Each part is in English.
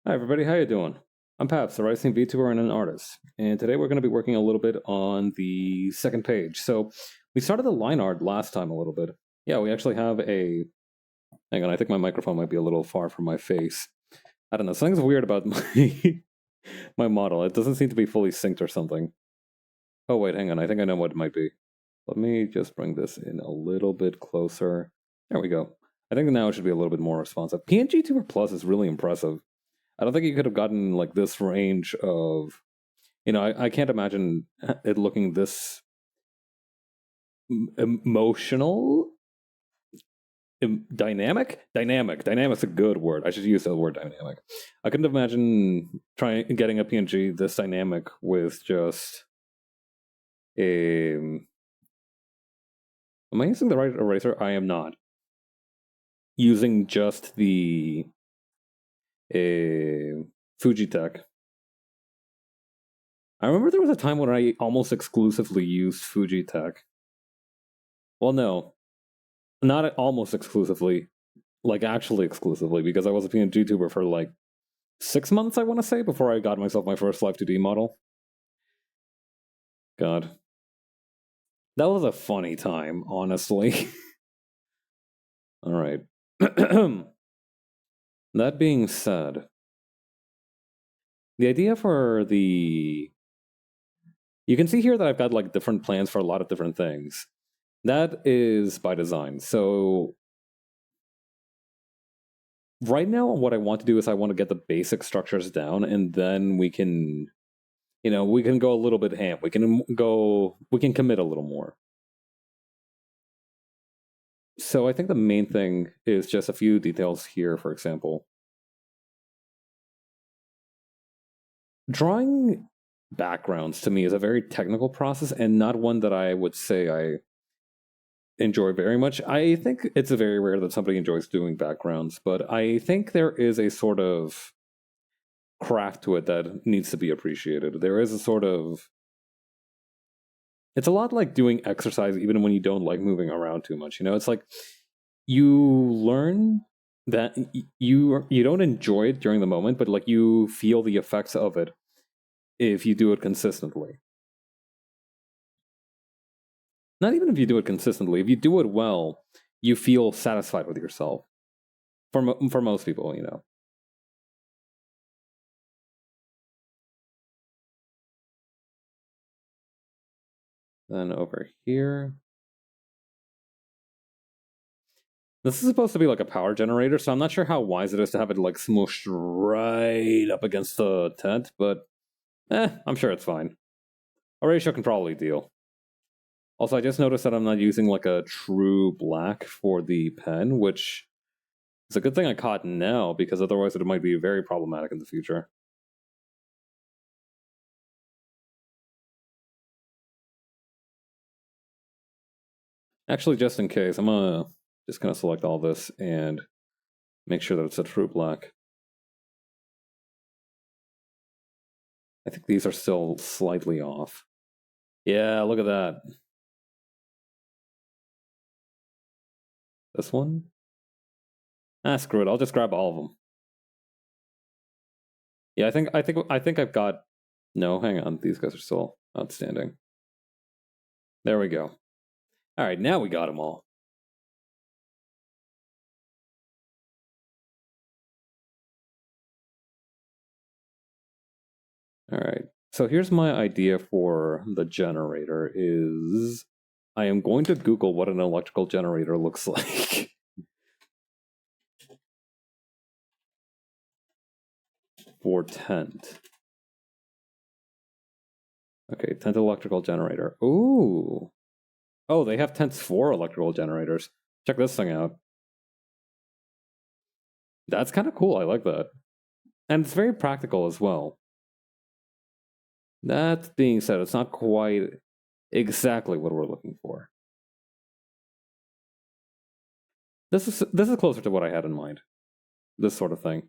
Hi everybody, how you doing? I'm Paps, a rising VTuber and an artist, and today we're going to be working a little bit on the second page. So we started the line art last time a little bit. Yeah, we actually have a... Hang on, I think my microphone might be a little far from my face. I don't know, something's weird about my model. It doesn't seem to be fully synced or something. Oh wait, hang on, I think I know what it might be. Let me just bring this in a little bit closer. There we go. I think now it should be a little bit more responsive. PNG Tuber Plus is really impressive. I don't think you could have gotten like this range of, I can't imagine it looking this emotional, Dynamic's a good word. I should use the word dynamic. I couldn't imagine getting a PNG this dynamic with just a. Am I using the right eraser? I am not. Using just the Fujitech. I remember there was a time when I almost exclusively used Fujitech. Well, no, not almost exclusively, like actually exclusively, because I was a PNG tuber for like 6 months, I want to say, before I got myself my first Live 2D model. God. That was a funny time, honestly. Alright. That being said, the idea for the... You can see here that I've got like different plans for a lot of different things. That is by design. So right now, what I want to do is I want to get the basic structures down, and then we can, we can go a little bit ham. We can commit a little more. So I think the main thing is just a few details here, for example. Drawing backgrounds to me is a very technical process and not one that I would say I enjoy very much. I think it's very rare that somebody enjoys doing backgrounds, but I think there is a sort of craft to it that needs to be appreciated. There is a sort of... It's a lot like doing exercise even when you don't like moving around too much. It's like you learn that you don't enjoy it during the moment, but like you feel the effects of it if you do it consistently. Not even if you do it consistently. If you do it well, you feel satisfied with yourself. For most people, Then over here, this is supposed to be like a power generator, so I'm not sure how wise it is to have it like smooshed right up against the tent, but I'm sure it's fine. A ratio can probably deal. Also, I just noticed that I'm not using like a true black for the pen, which is a good thing I caught now, because otherwise it might be very problematic in the future. Actually, just in case, I'm just gonna select all this and make sure that it's a true black. I think these are still slightly off. Yeah, look at that. This one? Screw it. I'll just grab all of them. Yeah, I think I've got... No, hang on. These guys are still outstanding. There we go. All right, now we got them all. All right. So here's my idea for the generator is I am going to Google what an electrical generator looks like. For tent. Okay, tent electrical generator. Ooh. Oh, they have tents for electrical generators. Check this thing out. That's kind of cool. I like that. And it's very practical as well. That being said, it's not quite exactly what we're looking for. This is closer to what I had in mind. This sort of thing.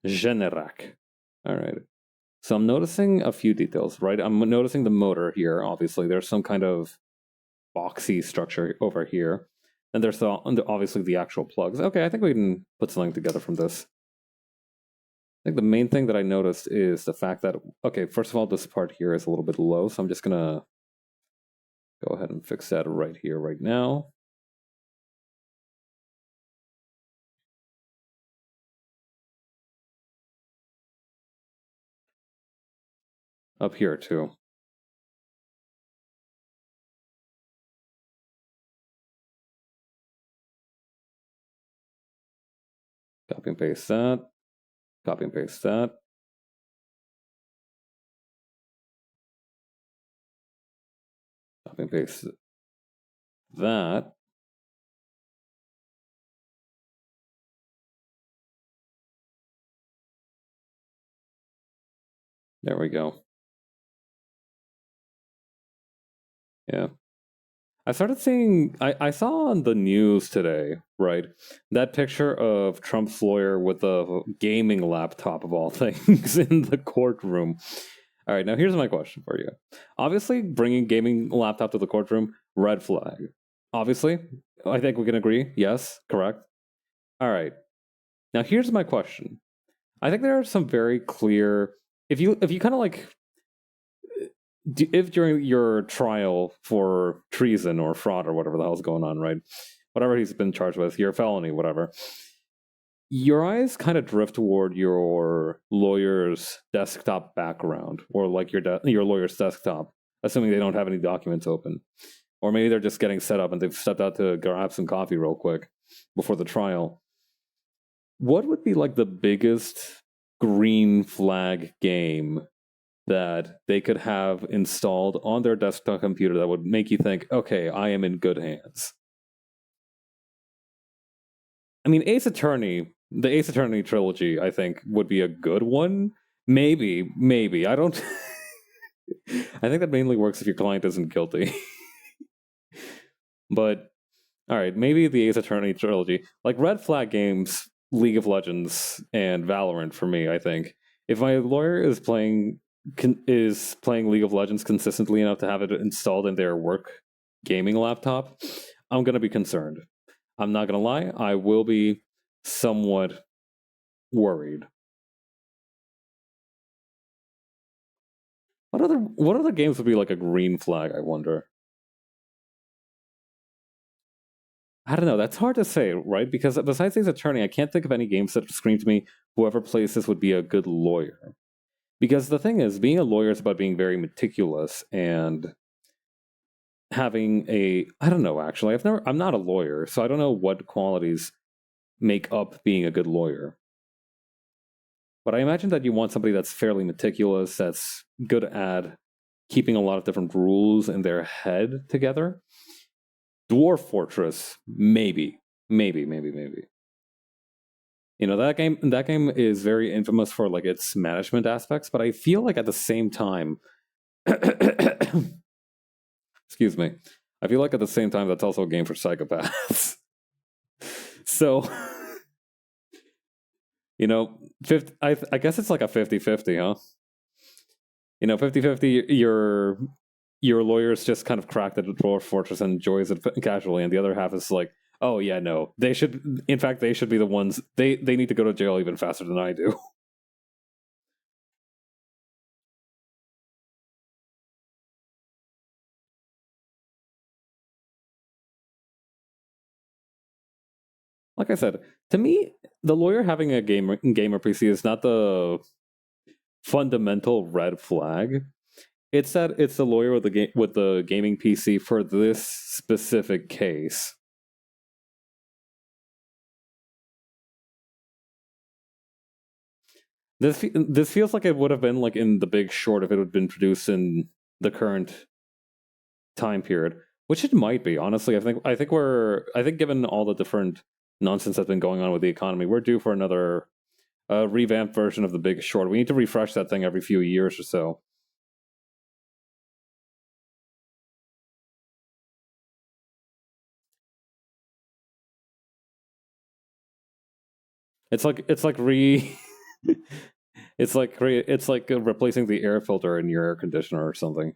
Generac. All right. So I'm noticing a few details, right? I'm noticing the motor here, obviously. There's some kind of boxy structure over here. And there's obviously the actual plugs. Okay, I think we can put something together from this. I think the main thing that I noticed is the fact that, okay, first of all, this part here is a little bit low, so I'm just gonna go ahead and fix that right here, right now. Up here too. Copy and paste that. Copy and paste that. Copy and paste that. There we go. Yeah. I started seeing, I saw on the news today, right, that picture of Trump's lawyer with a gaming laptop of all things in the courtroom. All right, now here's my question for you. Obviously, bringing gaming laptop to the courtroom, red flag. Obviously, I think we can agree. Yes, correct. All right. Now here's my question. I think there are some very clear, if you kind of like, if during your trial for treason or fraud or whatever the hell's going on, right? Whatever he's been charged with, your felony, whatever, your eyes kind of drift toward your lawyer's desktop background, or like your lawyer's desktop, assuming they don't have any documents open, or maybe they're just getting set up and they've stepped out to grab some coffee real quick before the trial. What would be like the biggest green flag game that they could have installed on their desktop computer that would make you think, okay, I am in good hands? I mean, the Ace Attorney trilogy, I think, would be a good one. Maybe. I don't. I think that mainly works if your client isn't guilty. But, all right, maybe the Ace Attorney trilogy. Like red flag games, League of Legends, and Valorant for me, I think. If my lawyer is playing League of Legends consistently enough to have it installed in their work gaming laptop, I'm going to be concerned. I'm not going to lie, I will be somewhat worried. What other games would be like a green flag, I wonder? I don't know, that's hard to say, right? Because besides Ace Attorney, I can't think of any games that scream to me, whoever plays this would be a good lawyer. Because the thing is, being a lawyer is about being very meticulous and having I don't know, actually. I'm not a lawyer, so I don't know what qualities make up being a good lawyer. But I imagine that you want somebody that's fairly meticulous, that's good at keeping a lot of different rules in their head together. Dwarf Fortress, maybe. You know, that game is very infamous for like its management aspects, but I feel like at the same time excuse me. I feel like at the same time that's also a game for psychopaths. So, you know, I guess it's like a 50-50, huh? You know, 50-50, your lawyer's just kind of cracked at the Dwarf Fortress and enjoys it casually, and the other half is like, oh yeah, no, they should be the ones, they need to go to jail even faster than I do. Like I said, to me, the lawyer having a gamer PC is not the fundamental red flag. It's that it's the lawyer with the gaming PC for this specific case. This feels like it would have been like in The Big Short if it had been produced in the current time period, which it might be. Honestly, I think given all the different nonsense that's been going on with the economy, we're due for another revamped version of The Big Short. We need to refresh that thing every few years or so. It's like it's like replacing the air filter in your air conditioner or something.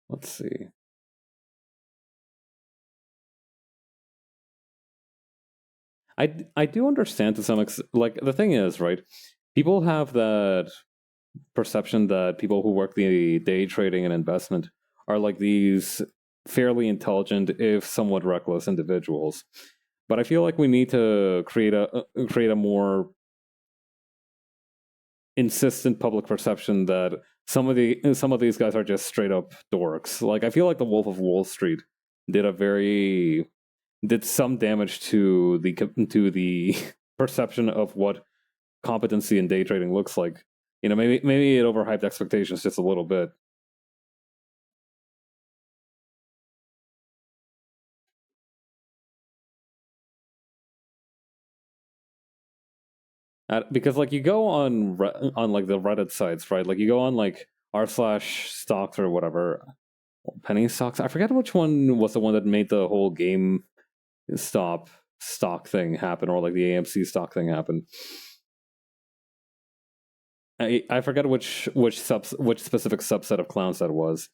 Let's see. I do understand to some extent. Like the thing is, right? People have that perception that people who work the day trading and investment are like these fairly intelligent, if somewhat reckless individuals. But I feel like we need to create a more insistent public perception that some of these guys are just straight up dorks. Like I feel like the Wolf of Wall Street did a very did some damage to the perception of what competency in day trading looks like. You know, maybe it overhyped expectations just a little bit. Because like you go on like the Reddit sites, right? Like you go on like r/stocks or whatever, penny stocks. I forget which one was the one that made the whole game stop stock thing happen, or like the AMC stock thing happen. I forget which specific subset of clowns that was,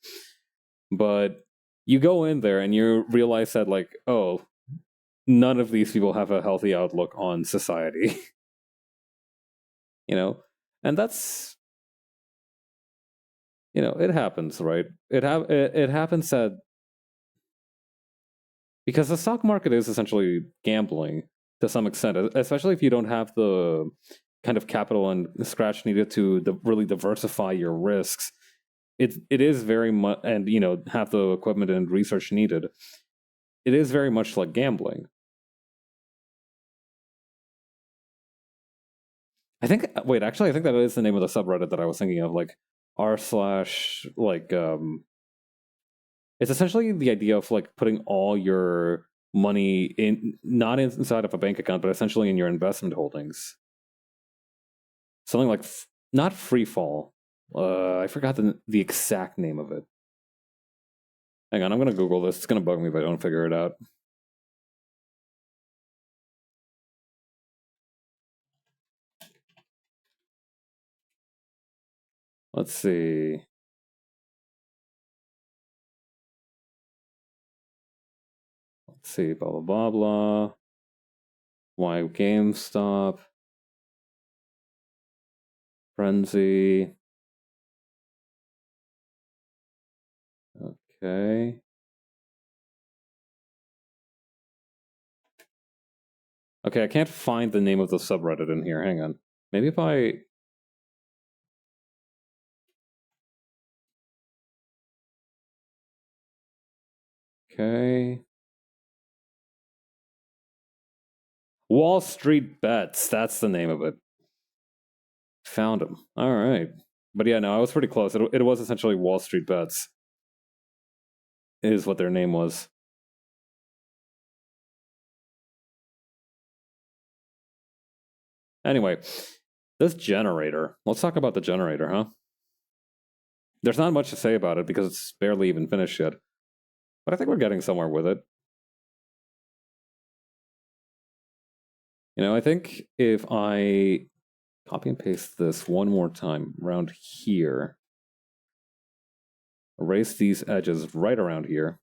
but you go in there and you realize that like, oh, none of these people have a healthy outlook on society. You know, and that's, you know, it happens, right? It happens that because the stock market is essentially gambling to some extent, especially if you don't have the kind of capital and scratch needed to really diversify your risks. It is very much, and you know, have the equipment and research needed. It is very much like gambling. I think. Wait, actually, I think that is the name of the subreddit that I was thinking of. Like r slash like it's essentially the idea of like putting all your money in, not inside of a bank account, but essentially in your investment holdings. Something like not free fall. I forgot the exact name of it. Hang on, I'm gonna Google this. It's gonna bug me if I don't figure it out. Let's see. Let's see. Blah blah blah blah. Why GameStop? Frenzy. Okay. Okay, I can't find the name of the subreddit in here. Hang on. Maybe if I. Okay. Wall Street Bets. That's the name of it. Found him. All right. But yeah, no, I was pretty close. It was essentially Wall Street Bets, is what their name was. Anyway, this generator. Let's talk about the generator, huh? There's not much to say about it because it's barely even finished yet. But I think we're getting somewhere with it. You know, I think if I copy and paste this one more time around here, erase these edges right around here,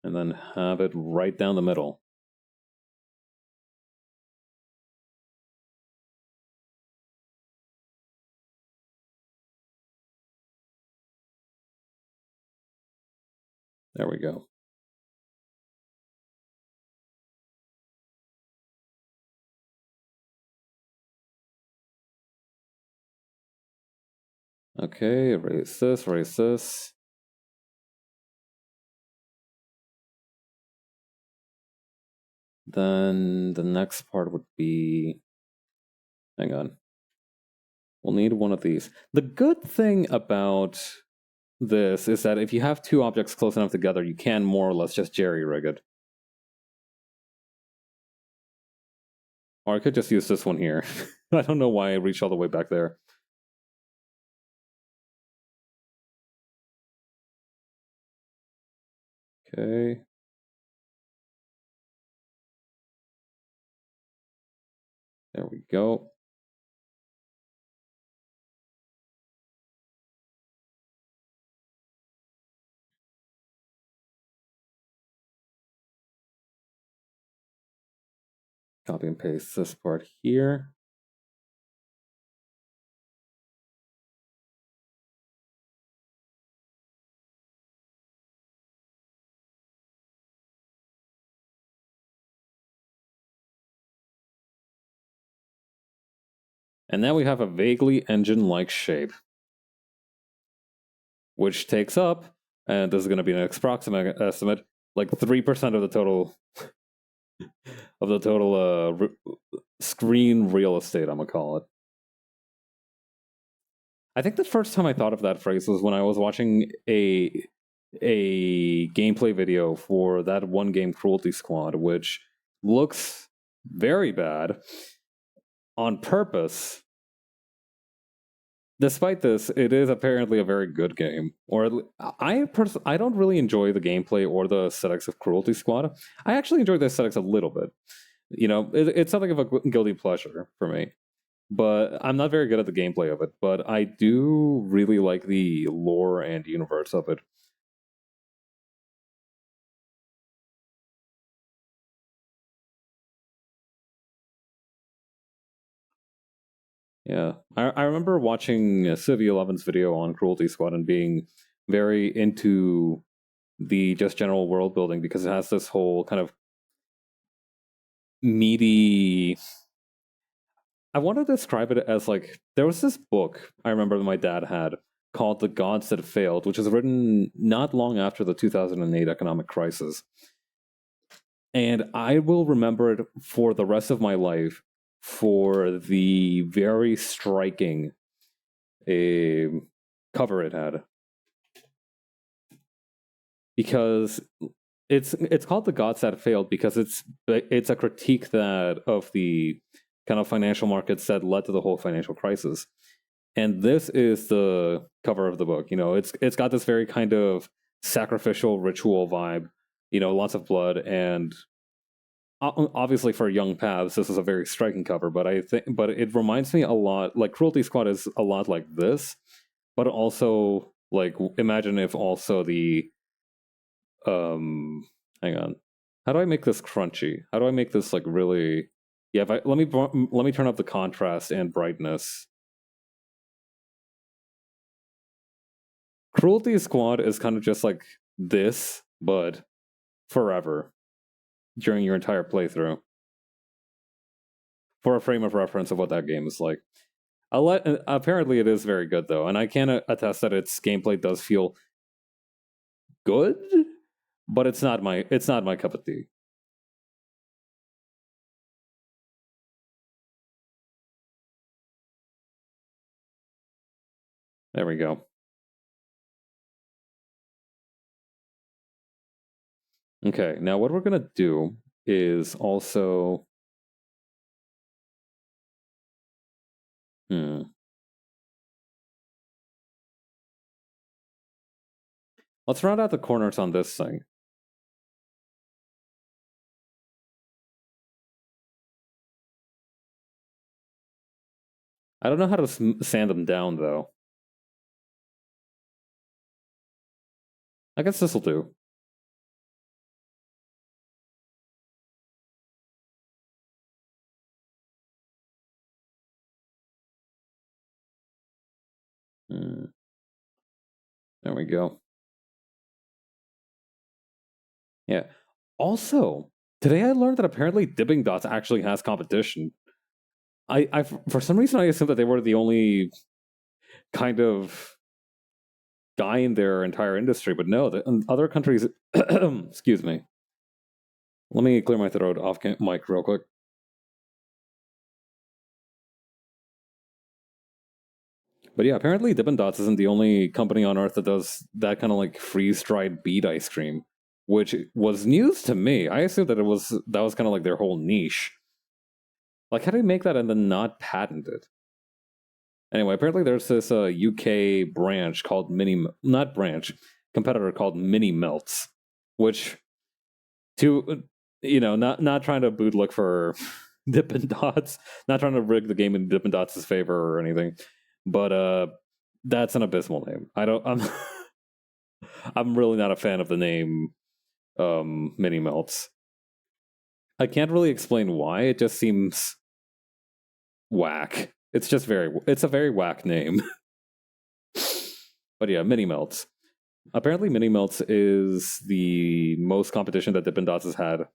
and then have it right down the middle. There we go. Okay, erase this, erase this. Then the next part would be, hang on. We'll need one of these. The good thing about this is that if you have two objects close enough together, you can more or less just jerry-rig it. Or I could just use this one here. I don't know why I reached all the way back there. Okay. There we go. Copy and paste this part here. And now we have a vaguely engine-like shape, which takes up, and this is going to be an approximate estimate, like 3% of the total screen real estate, I'm gonna call it. I think the first time I thought of that phrase was when I was watching a gameplay video for that one game, Cruelty Squad, which looks very bad on purpose. Despite this, it is apparently a very good game. Or I don't really enjoy the gameplay or the aesthetics of Cruelty Squad. I actually enjoy the aesthetics a little bit. You know, it's something of a guilty pleasure for me. But I'm not very good at the gameplay of it. But I do really like the lore and universe of it. Yeah, I remember watching Civ 11's video on Cruelty Squad and being very into the just general world building because it has this whole kind of meaty. I want to describe it as like there was this book I remember that my dad had called The Gods That Failed, which was written not long after the 2008 economic crisis. And I will remember it for the rest of my life for the very striking cover it had. Because it's called The Gods That Failed because it's a critique that of the kind of financial markets that led to the whole financial crisis. And this is the cover of the book. You know, it's got this very kind of sacrificial ritual vibe. You know, lots of blood, and obviously for young paths, this is a very striking cover. But it reminds me a lot. Like Cruelty Squad is a lot like this, but also like imagine if also the hang on. How do I make this crunchy? How do I make this like really? Yeah, let me turn up the contrast and brightness. Cruelty Squad is kind of just like this, but forever during your entire playthrough. For a frame of reference of what that game is like. Apparently, it is very good though, and I can attest that its gameplay does feel good, but it's not my cup of tea. There we go. Okay, now what we're gonna do is also let's round out the corners on this thing. I don't know how to sand them down though. I guess this will do. There we go. Yeah. Also, today I learned that apparently Dipping Dots actually has competition. I for some reason I assumed that they were the only kind of guy in their entire industry, but no, in other countries. Excuse me. Let me clear my throat off mic real quick. But yeah, apparently Dippin' Dots isn't the only company on earth that does that kind of like freeze-dried beet ice cream, which was news to me. I assumed that that was kind of like their whole niche. Like, how do you make that and then not patent it? Anyway, apparently there's this UK branch called competitor called Mini Melts, which not trying to bootlick for Dippin' Dots, not trying to rig the game in Dippin' Dots' favor or anything, but that's an abysmal name. I'm really not a fan of the name Mini Melts. I can't really explain why. It just seems whack. It's a very whack name. But yeah, mini melts. Apparently, mini melts is the most competition that Dippin' Dots has had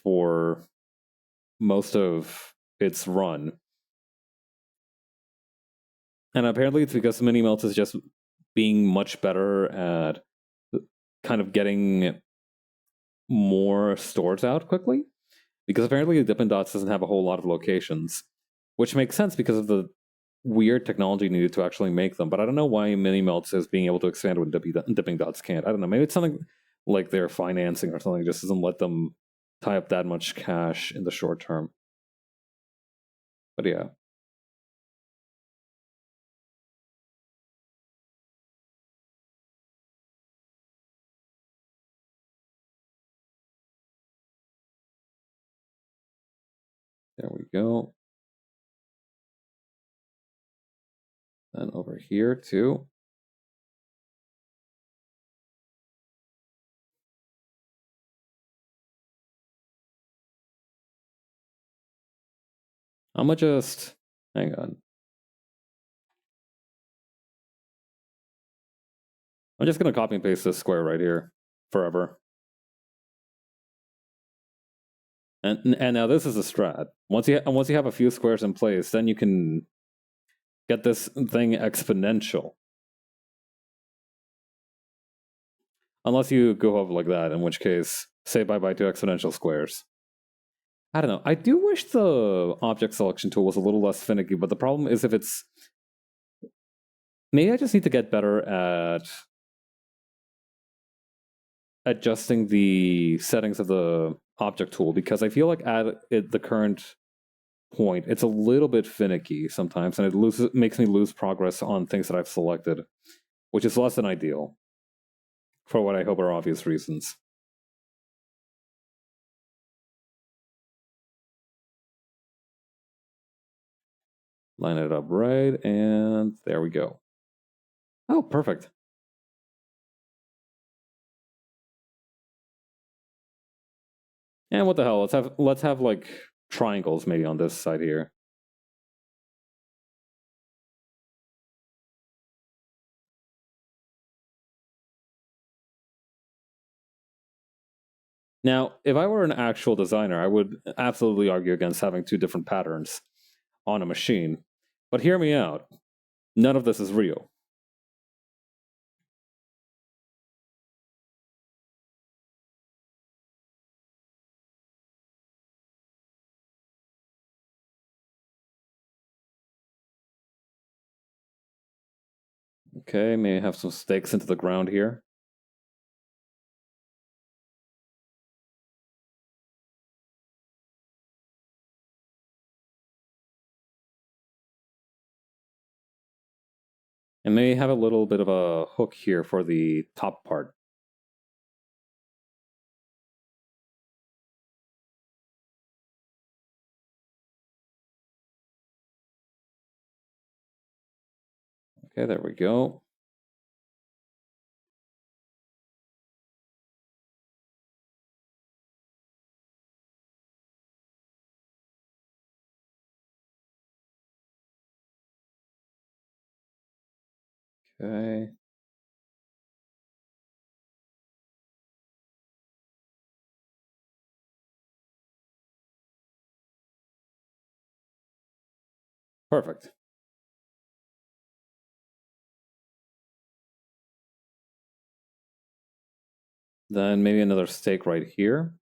for most of its run. And apparently it's because mini melts is just being much better at kind of getting more stores out quickly. Because apparently Dippin' Dots doesn't have a whole lot of locations, which makes sense because of the weird technology needed to actually make them. But I don't know why mini melts is being able to expand when Dipping Dots can't. I don't know. Maybe it's something like their financing or something just doesn't let them tie up that much cash in the short term. But yeah. There we go. And over here too. I'm gonna just hang on. I'm just gonna copy and paste this square right here forever. And now this is a strat. Once you have a few squares in place, then you can get this thing exponential. Unless you go up like that, in which case, say bye-bye to exponential squares. I don't know. I do wish the object selection tool was a little less finicky, but the problem is if it's... Maybe I just need to get better at adjusting the settings of the object tool, because I feel like at the current point, it's a little bit finicky sometimes, and it makes me lose progress on things that I've selected, which is less than ideal, for what I hope are obvious reasons. Line it up right, and there we go. Oh, perfect. And what the hell? Let's have like triangles maybe on this side here. Now, if I were an actual designer, I would absolutely argue against having two different patterns on a machine. But hear me out. None of this is real. Okay, may have some stakes into the ground here. And may have a little bit of a hook here for the top part. Okay, there we go. Okay. Perfect. Then maybe another stake right here.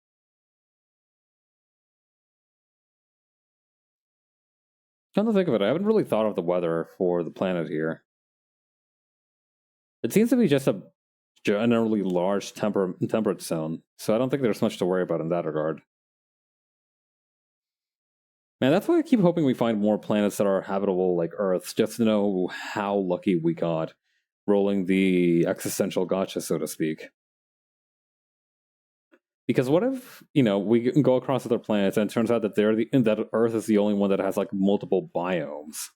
Come to think of it, I haven't really thought of the weather for the planet here. It seems to be just a generally large temperate zone, so I don't think there's much to worry about in that regard. Man, that's why I keep hoping we find more planets that are habitable like Earth, just to know how lucky we got rolling the existential gotcha, so to speak. Because what if, we can go across other planets and it turns out that that Earth is the only one that has like multiple biomes?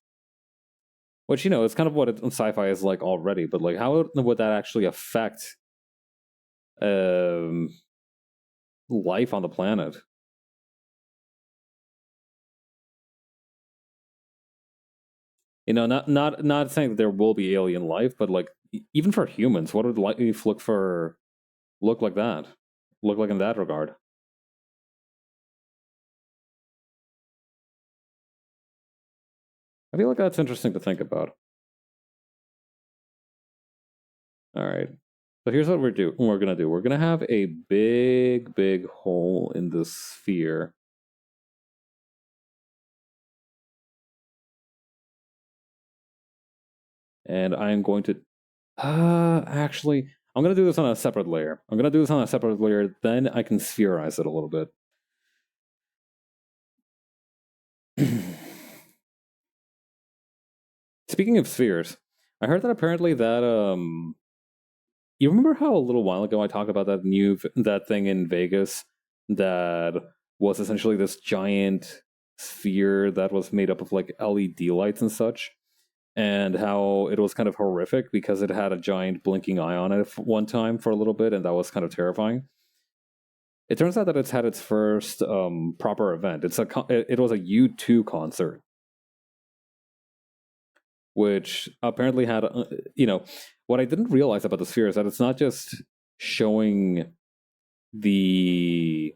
Which, is kind of what sci-fi is like already, but like how would that actually affect life on the planet? Not saying that there will be alien life, but like even for humans, what would life look like that? Look like in that regard? I feel like that's interesting to think about. All right. So here's what we're gonna do. We're gonna have a big hole in the sphere. And I'm going to actually I'm gonna do this on a separate layer. I'm gonna do this on a separate layer, then I can spherize it a little bit. Speaking of spheres, I heard that apparently that you remember how a little while ago I talked about that thing in Vegas that was essentially this giant sphere that was made up of like LED lights and such, and how it was kind of horrific because it had a giant blinking eye on it one time for a little bit, and that was kind of terrifying. It turns out that it's had its first proper event. It was a U2 concert, which apparently had what I didn't realize about the sphere is that it's not just showing the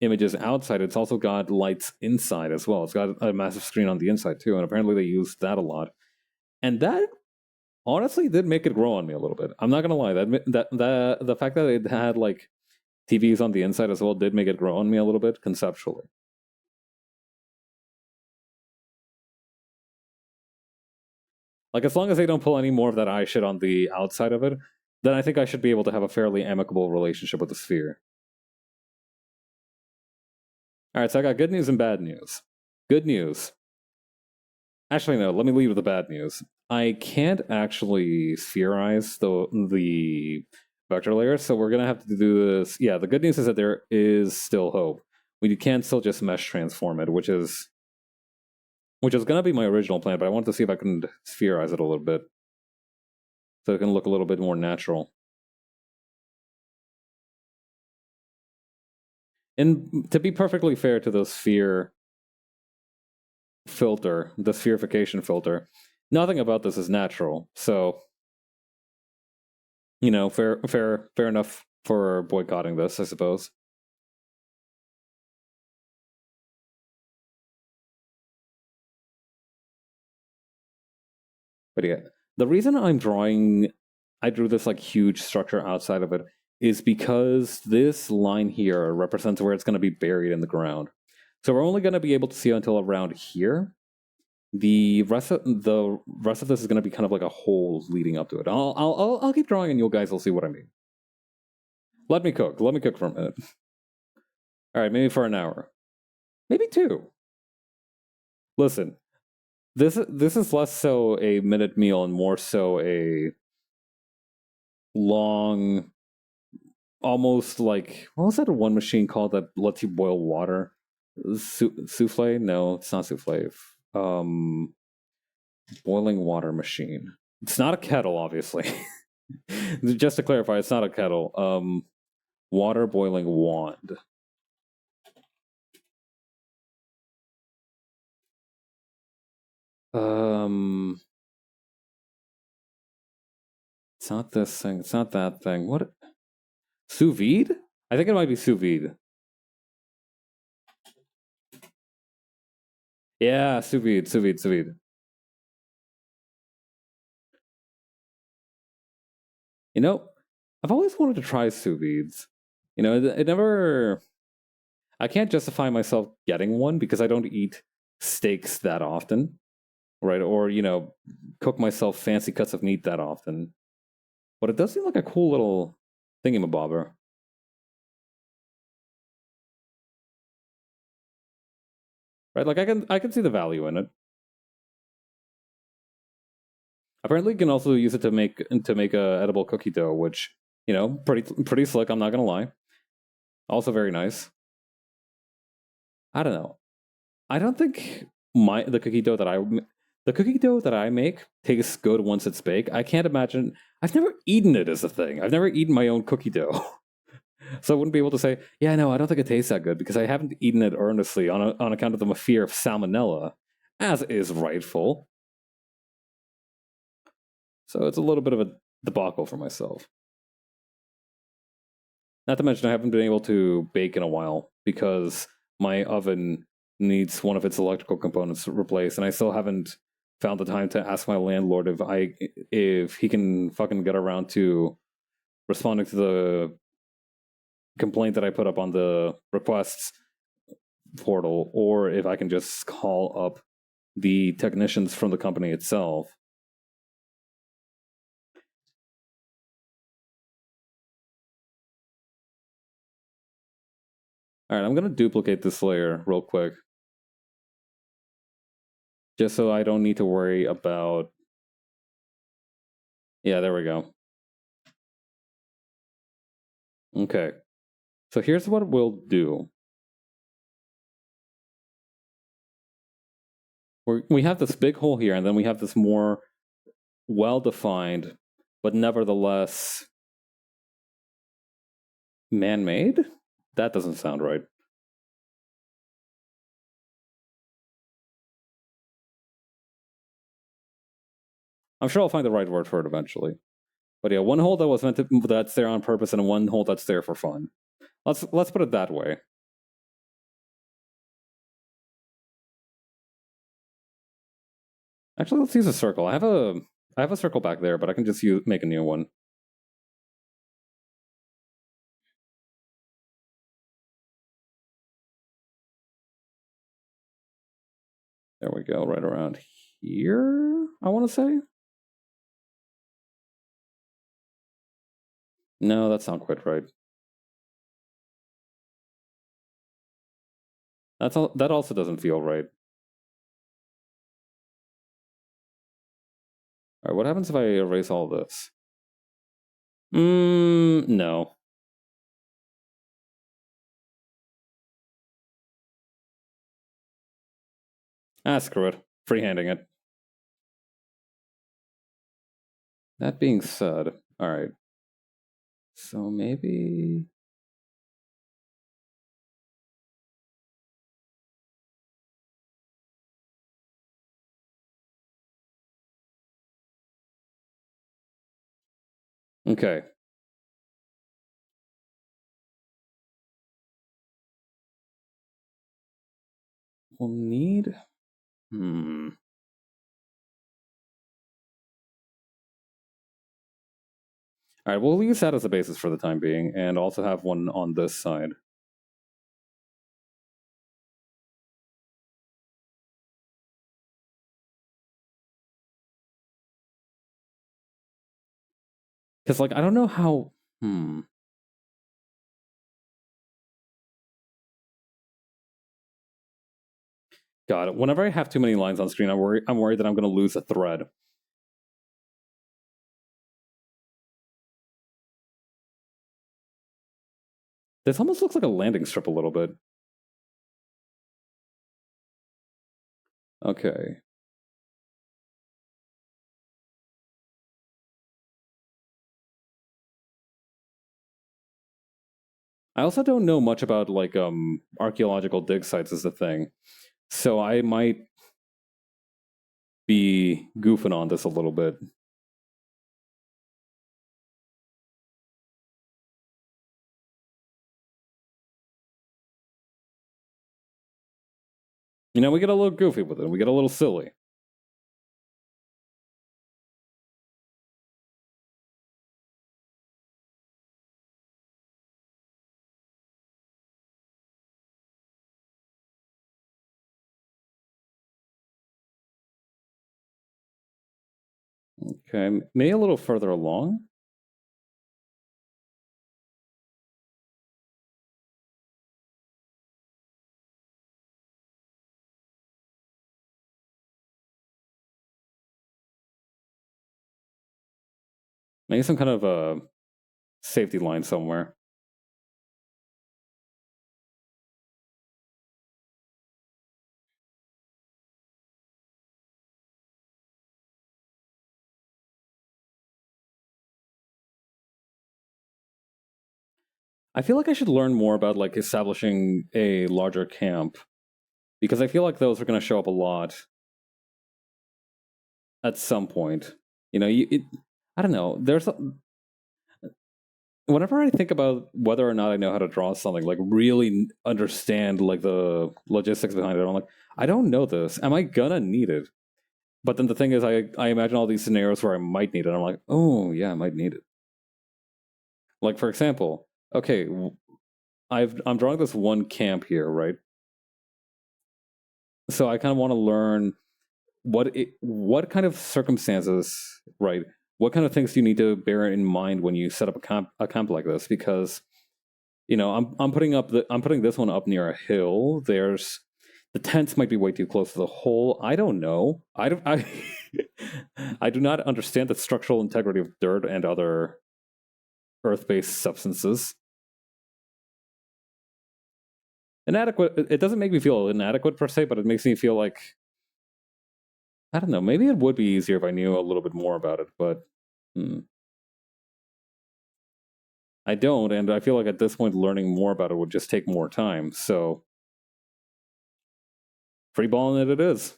images outside, it's also got lights inside as well. It's got a massive screen on the inside too, and apparently they used that a lot. And that honestly did make it grow on me a little bit. I'm not gonna lie, the fact that it had like TVs on the inside as well did make it grow on me a little bit conceptually. Like, as long as they don't pull any more of that eye shit on the outside of it, then I think I should be able to have a fairly amicable relationship with the sphere. Alright, so I got good news and bad news. Good news. Actually, no, let me leave with the bad news. I can't actually spherize the vector layer, so we're gonna have to do this. Yeah, the good news is that there is still hope. We can still just mesh transform it, which is gonna be my original plan, but I wanted to see if I can spherize it a little bit, so it can look a little bit more natural. And to be perfectly fair to the sphere filter, the spherification filter, nothing about this is natural. So, fair enough for boycotting this, I suppose. But yeah, the reason I drew this like huge structure outside of it is because this line here represents where it's going to be buried in the ground. So we're only going to be able to see until around here. The rest of this is going to be kind of like a hole leading up to it. I'll keep drawing, and you guys will see what I mean. Let me cook. Let me cook for a minute. All right, maybe for an hour, maybe two. Listen, this is less so a minute meal and more so a long, almost like, what was that one machine called that lets you boil water? Souffle? No, it's not souffle. Boiling water machine. It's not a kettle, obviously. Just to clarify, it's not a kettle. Water boiling wand. It's not this thing. It's not that thing. What? Sous vide? I think it might be sous vide. Yeah, sous vide, sous vide, sous vide. I've always wanted to try sous vides. It never. I can't justify myself getting one because I don't eat steaks that often, right? Or cook myself fancy cuts of meat that often. But it does seem like a cool little thingamabobber. Right? Like I can see the value in it. Apparently, you can also use it to make a edible cookie dough, which pretty slick. I'm not gonna lie. Also very nice. I don't know. I don't think the cookie dough that I make tastes good once it's baked. I can't imagine. I've never eaten it as a thing. I've never eaten my own cookie dough. So I wouldn't be able to say, yeah, no, I don't think it tastes that good because I haven't eaten it earnestly on account of the fear of salmonella, as is rightful. So it's a little bit of a debacle for myself. Not to mention I haven't been able to bake in a while because my oven needs one of its electrical components replaced, and I still haven't found the time to ask my landlord if he can fucking get around to responding to the complaint that I put up on the requests portal, or if I can just call up the technicians from the company itself. Alright, I'm going to duplicate this layer real quick. Just so I don't need to worry about... Yeah, there we go. Okay. So here's what we'll do. We have this big hole here, and then we have this more well-defined, but nevertheless man-made? That doesn't sound right. I'm sure I'll find the right word for it eventually. But yeah, one hole that was that's there on purpose, and one hole that's there for fun. Let's put it that way. Actually, let's use a circle. I have a circle back there, but I can just make a new one. There we go, right around here, I want to say. No, that's not quite right. That also doesn't feel right. Alright, what happens if I erase all this? No. Screw it. Freehanding it. That being said, alright. So maybe... Okay. We'll need... Alright, we'll use that as a basis for the time being, and also have one on this side. Because, like, I don't know how... God, whenever I have too many lines on screen, I'm worried that I'm going to lose a thread. This almost looks like a landing strip a little bit. Okay. I also don't know much about, like, archaeological dig sites is the thing. So I might be goofing on this a little bit. You know, we get a little goofy with it. We get a little silly. Okay, maybe a little further along. Maybe some kind of a safety line somewhere. I feel like I should learn more about, like, establishing a larger camp, because I feel like those are going to show up a lot at some point. I don't know. Whenever I think about whether or not I know how to draw something, like really understand like the logistics behind it, I'm like, I don't know this. Am I gonna need it? But then the thing is, I imagine all these scenarios where I might need it. I'm like, oh yeah, I might need it. Like for example, okay, I'm drawing this one camp here, right? So I kind of want to learn what kind of circumstances, right? What kind of things do you need to bear in mind when you set up a camp like this? Because I'm putting this one up near a hill. There's the tents might be way too close to the hole. I don't know. I do not understand the structural integrity of dirt and other earth-based substances. Inadequate. It doesn't make me feel inadequate per se, but it makes me feel like I don't know. Maybe it would be easier if I knew a little bit more about it, but I don't, and I feel like at this point, learning more about it would just take more time. So, free balling it is.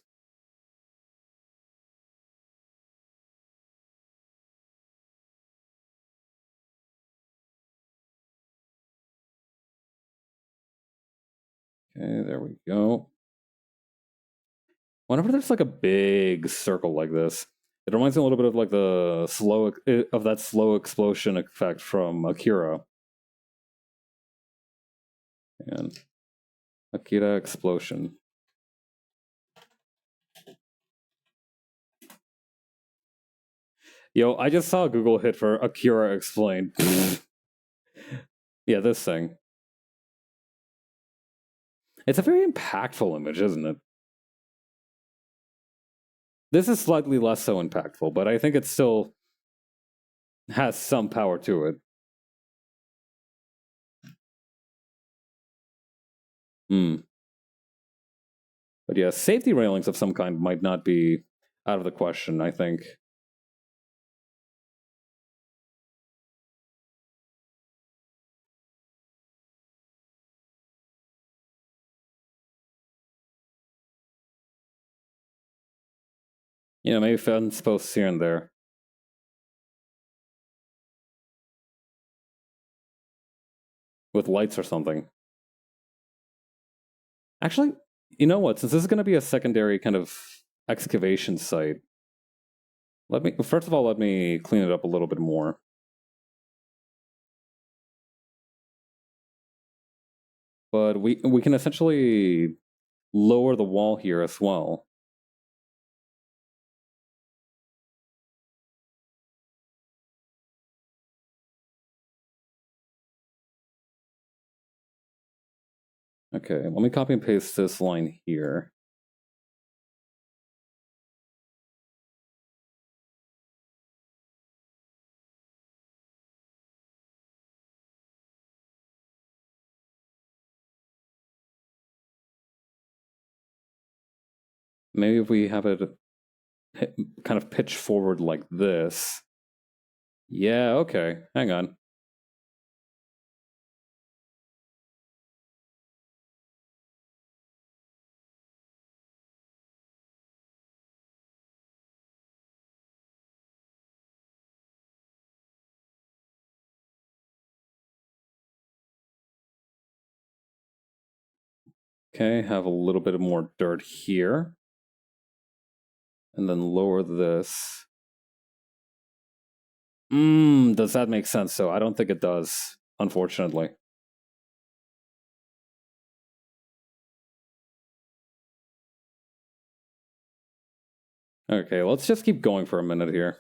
Okay, there we go. Whenever there's like a big circle like this, it reminds me a little bit of like the slow explosion effect from Akira. And Akira explosion. Yo, I just saw a Google hit for Akira explained. Yeah, this thing. It's a very impactful image, isn't it? This is slightly less so impactful, but I think it still has some power to it. Hmm. But yeah, safety railings of some kind might not be out of the question, I think. Maybe fence posts here and there. With lights or something. Actually, you know what? Since this is going to be a secondary kind of excavation site, first of all, let me clean it up a little bit more. But we can essentially lower the wall here as well. Okay, let me copy and paste this line here. Maybe if we have it kind of pitch forward like this. Yeah, okay. Hang on. Okay, have a little bit more dirt here. And then lower this. Does that make sense? So I don't think it does, unfortunately. Okay, let's just keep going for a minute here.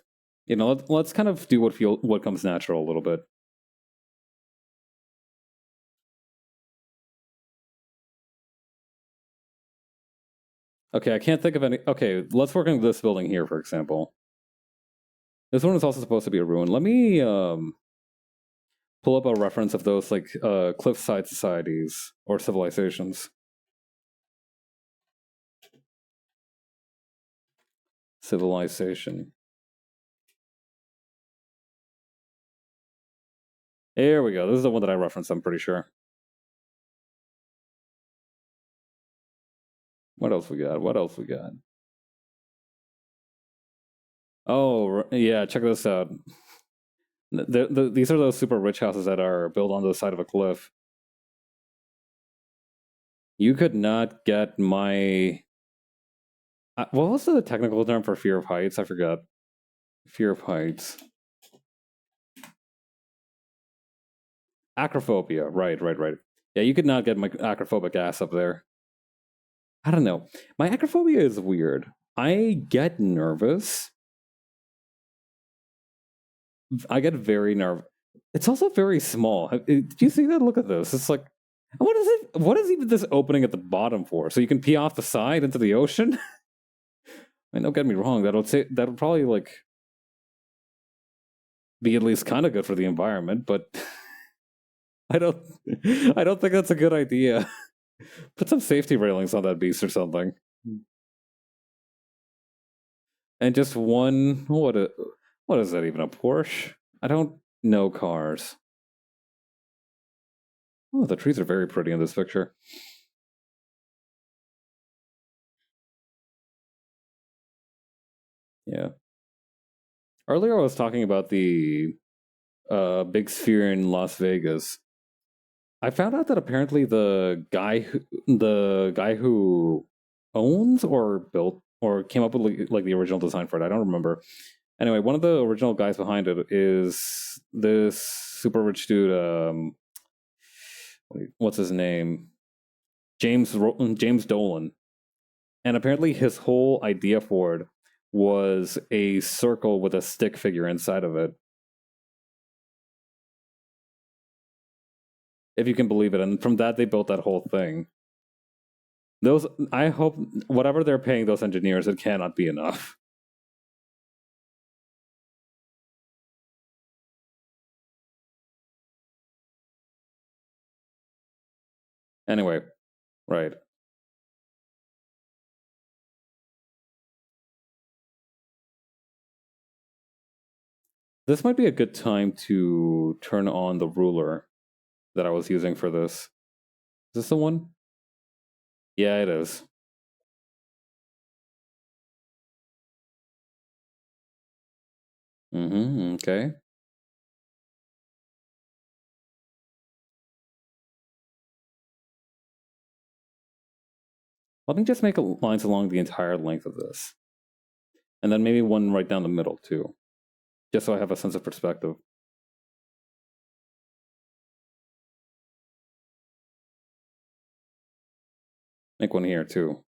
Let's kind of do what comes natural a little bit. Okay, I can't think of any. Okay, let's work on this building here, for example. This one is also supposed to be a ruin. Let me pull up a reference of those like cliffside societies or civilizations. Civilization. There we go. This is the one that I referenced, I'm pretty sure. What else we got? What else we got? Oh, yeah, check this out. These are those super rich houses that are built on the side of a cliff. You could not get my... what was the technical term for fear of heights? I forgot. Fear of heights. Acrophobia. Right. Yeah, you could not get my acrophobic ass up there. I don't know. My acrophobia is weird. I get nervous. I get very nervous. It's also very small. Did you see that? Look at this. It's like, what is it? What is even this opening at the bottom for? So you can pee off the side into the ocean? I mean, don't get me wrong. That'll probably like be at least kind of good for the environment, but I don't I don't think that's a good idea. Put some safety railings on that beast or something. And just one what is that even, a Porsche? I don't know cars. Oh, the trees are very pretty in this picture. Yeah. Earlier I was talking about the big sphere in Las Vegas. I found out that apparently the guy who owns or built or came up with like the original design for it, I don't remember. Anyway, one of the original guys behind it is this super rich dude. What's his name? James Dolan. And apparently, his whole idea for it was a circle with a stick figure inside of it, if you can believe it. And from that, they built that whole thing. Those, I hope, whatever they're paying those engineers, it cannot be enough. Anyway, right. This might be a good time to turn on the ruler that I was using for this. Is this the one? Yeah, it is. Mm-hmm. Okay. Let me just make lines along the entire length of this. And then maybe one right down the middle, too. Just so I have a sense of perspective. Make one here, too.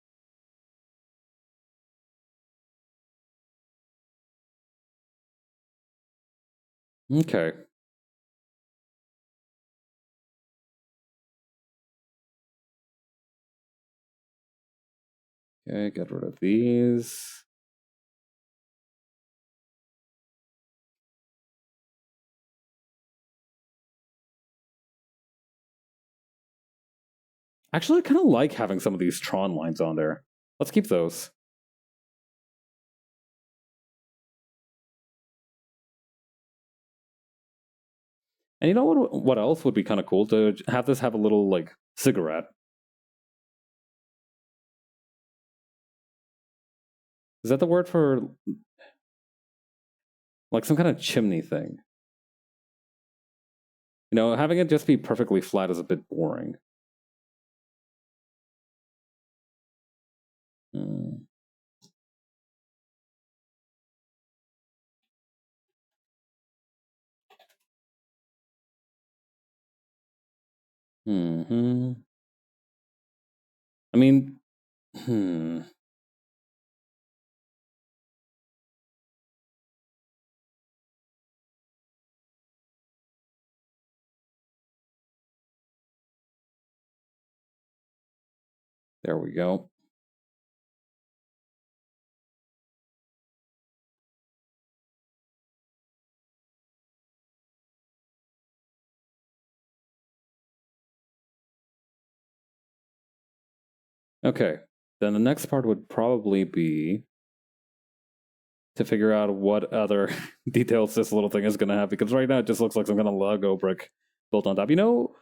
Okay. Okay, get rid of these. Actually, I kind of like having some of these Tron lines on there. Let's keep those. And you know what else would be kind of cool? To have this have a little, like, cigarette. Is that the word for, like, some kind of chimney thing? You know, having it just be perfectly flat is a bit boring. Mm. Hmm. I mean, hmm. There we go. Okay. Then the next part would probably be to figure out what other details this little thing is going to have, because right now it just looks like some kind of Lego brick built on top. You know,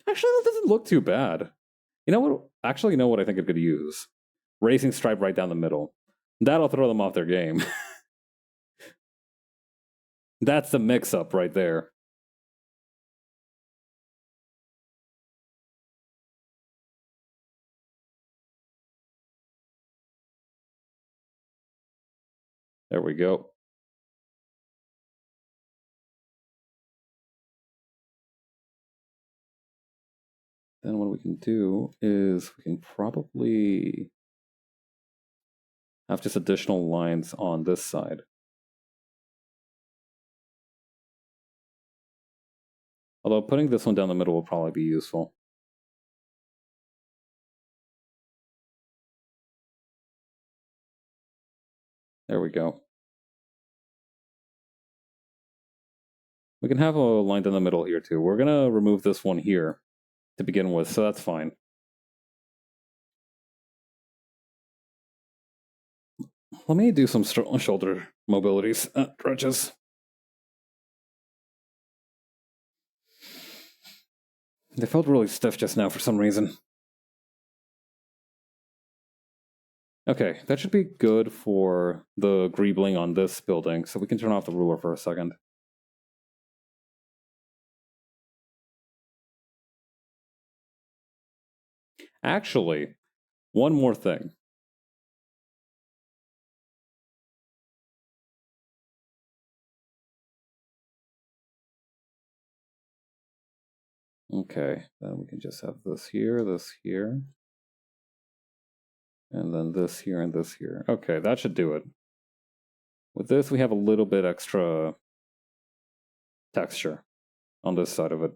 actually, that doesn't look too bad. You know what? Actually, you know what I think it could use? Racing stripe right down the middle. That'll throw them off their game. That's the mix-up right there. There we go. Then what we can do is we can probably have just additional lines on this side. Although putting this one down the middle will probably be useful. There we go. We can have a line down the middle here too. We're gonna remove this one here to begin with, so that's fine. Let me do some shoulder mobilities, stretches. They felt really stiff just now for some reason. Okay, that should be good for the greebling on this building, so we can turn off the ruler for a second. Actually, one more thing. Okay, then we can just have this here, and then this here and this here. Okay, that should do it. With this, we have a little bit extra texture on this side of it.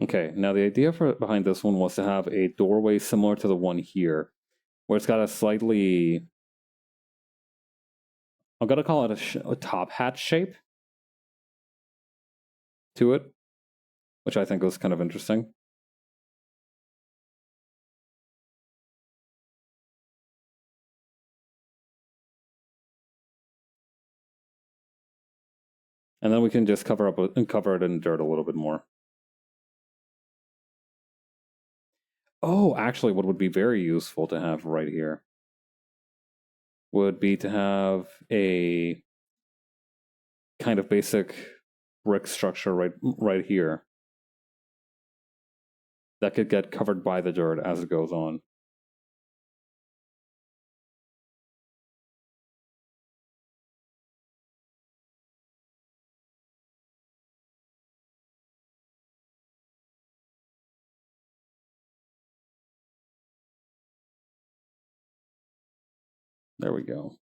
Okay, now the idea behind this one was to have a doorway similar to the one here, where it's got a slightly, I'm gonna call it a top hat shape to it, which I think was kind of interesting. And then we can just cover it in dirt a little bit more. Oh, actually, what would be very useful to have right here would be to have a kind of basic brick structure right here that could get covered by the dirt as it goes on. There we go.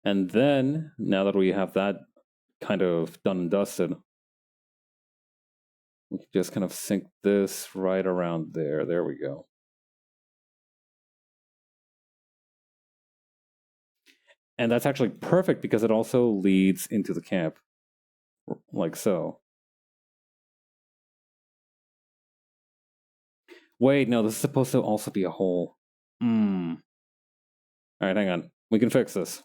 And then, now that we have that kind of done and dusted, we can just kind of sink this right around there. There we go. And that's actually perfect because it also leads into the camp, like so. Wait, no, this is supposed to also be a hole. All right, hang on. We can fix this.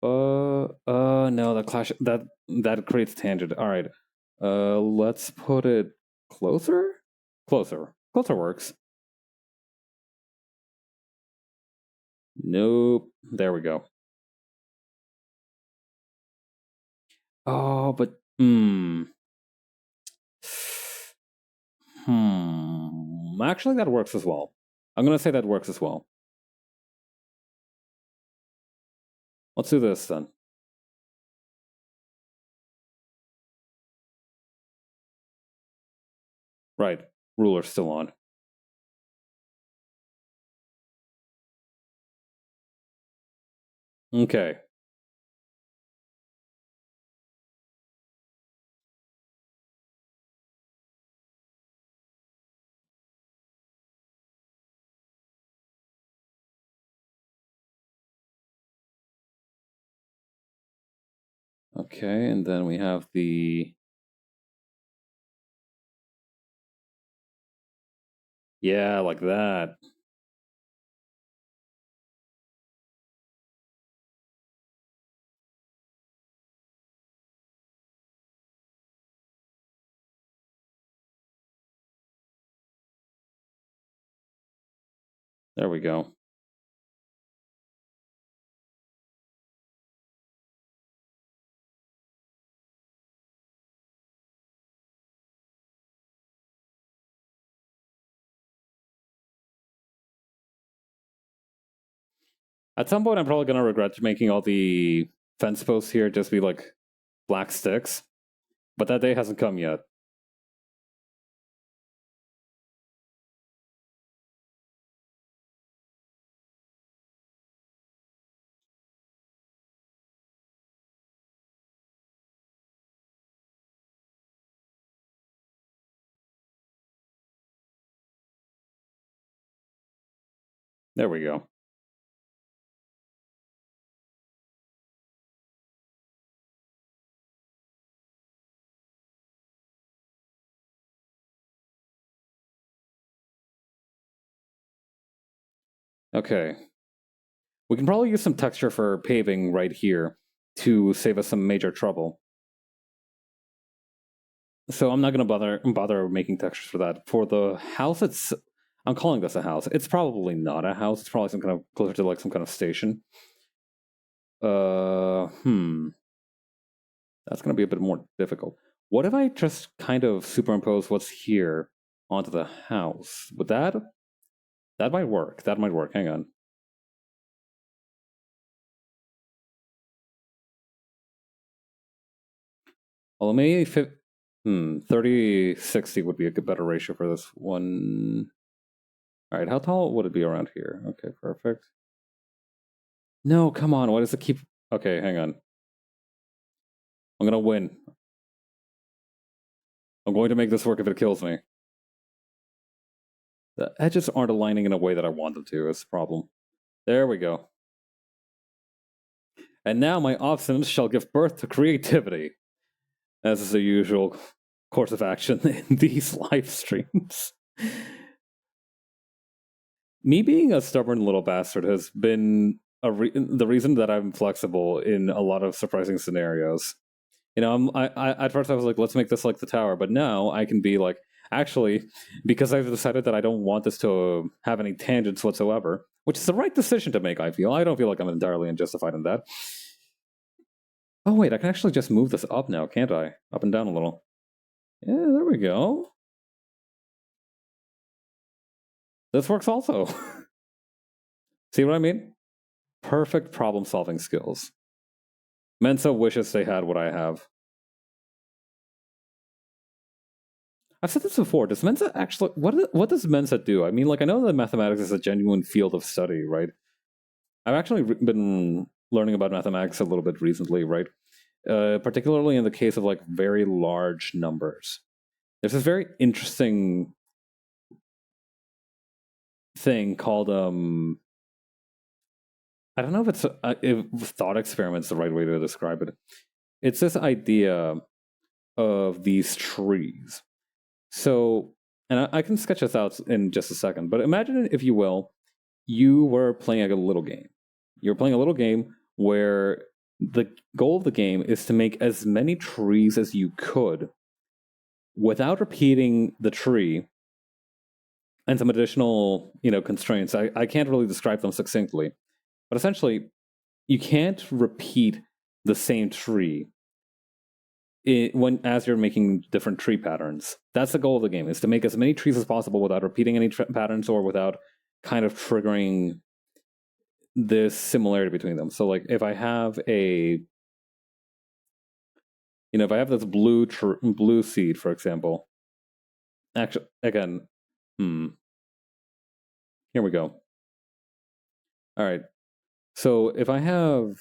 No, that creates tangent. All right. Let's put it closer. Closer works. Nope. There we go. Oh, but Actually, that works as well. I'm gonna say that works as well. Let's do this then. Right, ruler's still on. Okay. Okay, and then we have the Yeah, like that. There we go. At some point, I'm probably gonna regret making all the fence posts here just be like black sticks, but that day hasn't come yet. There we go. Okay. We can probably use some texture for paving right here to save us some major trouble. So I'm not going to bother making textures for that. For the house, I'm calling this a house. It's probably not a house. It's probably some kind of closer to like some kind of station. That's going to be a bit more difficult. What if I just kind of superimpose what's here onto the house? Would that might work. That might work. Hang on. Well, maybe 30-60 would be a good better ratio for this one. All right, how tall would it be around here? Okay, perfect. No, come on. Why does it keep... Okay, hang on. I'm going to win. I'm going to make this work if it kills me. The edges aren't aligning in a way that I want them to. It's the problem. There we go. And now my obstinance shall give birth to creativity. As is the usual course of action in these live streams. Me being a stubborn little bastard has been the reason that I'm flexible in a lot of surprising scenarios. You know, at first I was like, let's make this like the tower, but now I can be like, actually, because I've decided that I don't want this to have any tangents whatsoever, which is the right decision to make, I feel. I don't feel like I'm entirely unjustified in that. Oh, wait, I can actually just move this up now, can't I? Up and down a little. Yeah, there we go. This works also. See what I mean? Perfect problem-solving skills. Mensa wishes they had what I have. I've said this before. Does Mensa actually... What does Mensa do? I mean, like, I know that mathematics is a genuine field of study, right? I've actually been learning about mathematics a little bit recently, right? Particularly in the case of, like, very large numbers. There's this very interesting thing called... I don't know if thought experiment's the right way to describe it. It's this idea of these trees. So, and I can sketch this out in just a second, but imagine, if you will, you were playing a little game. You're playing a little game where the goal of the game is to make as many trees as you could without repeating the tree and some additional, constraints. I can't really describe them succinctly, but essentially, you can't repeat the same tree as you're making different tree patterns. That's the goal of the game, is to make as many trees as possible without repeating any patterns or without kind of triggering this similarity between them. So, like, if I have this blue seed, for example, actually, again, here we go. All right. So if I have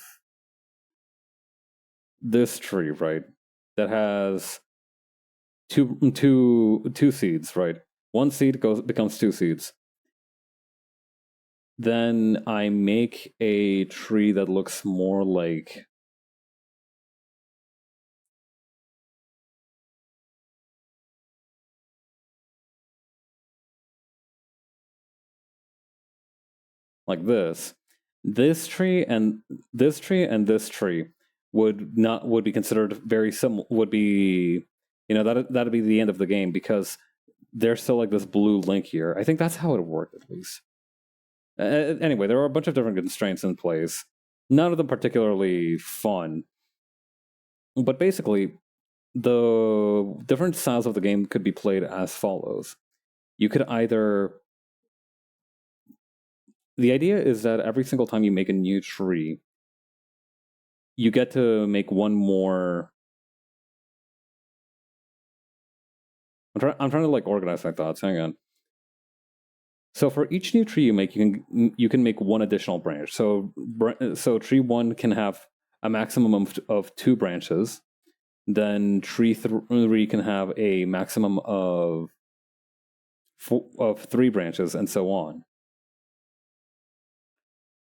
this tree, right, that has two seeds, right? One seed becomes two seeds. Then I make a tree that looks more like... like this tree and this tree and this tree would be considered very similar. Would be, that'd be the end of the game because there's still like this blue link here. I think that's how it worked at least. Anyway, there are a bunch of different constraints in place. None of them particularly fun. But basically, the different styles of the game could be played as follows. You could either... The idea is that every single time you make a new tree, you get to make one more... I'm trying to like organize my thoughts. Hang on. So for each new tree you make, you can make one additional branch. So tree 1 can have a maximum of 2 branches. Then tree 3 can have a maximum of 3 branches, and so on.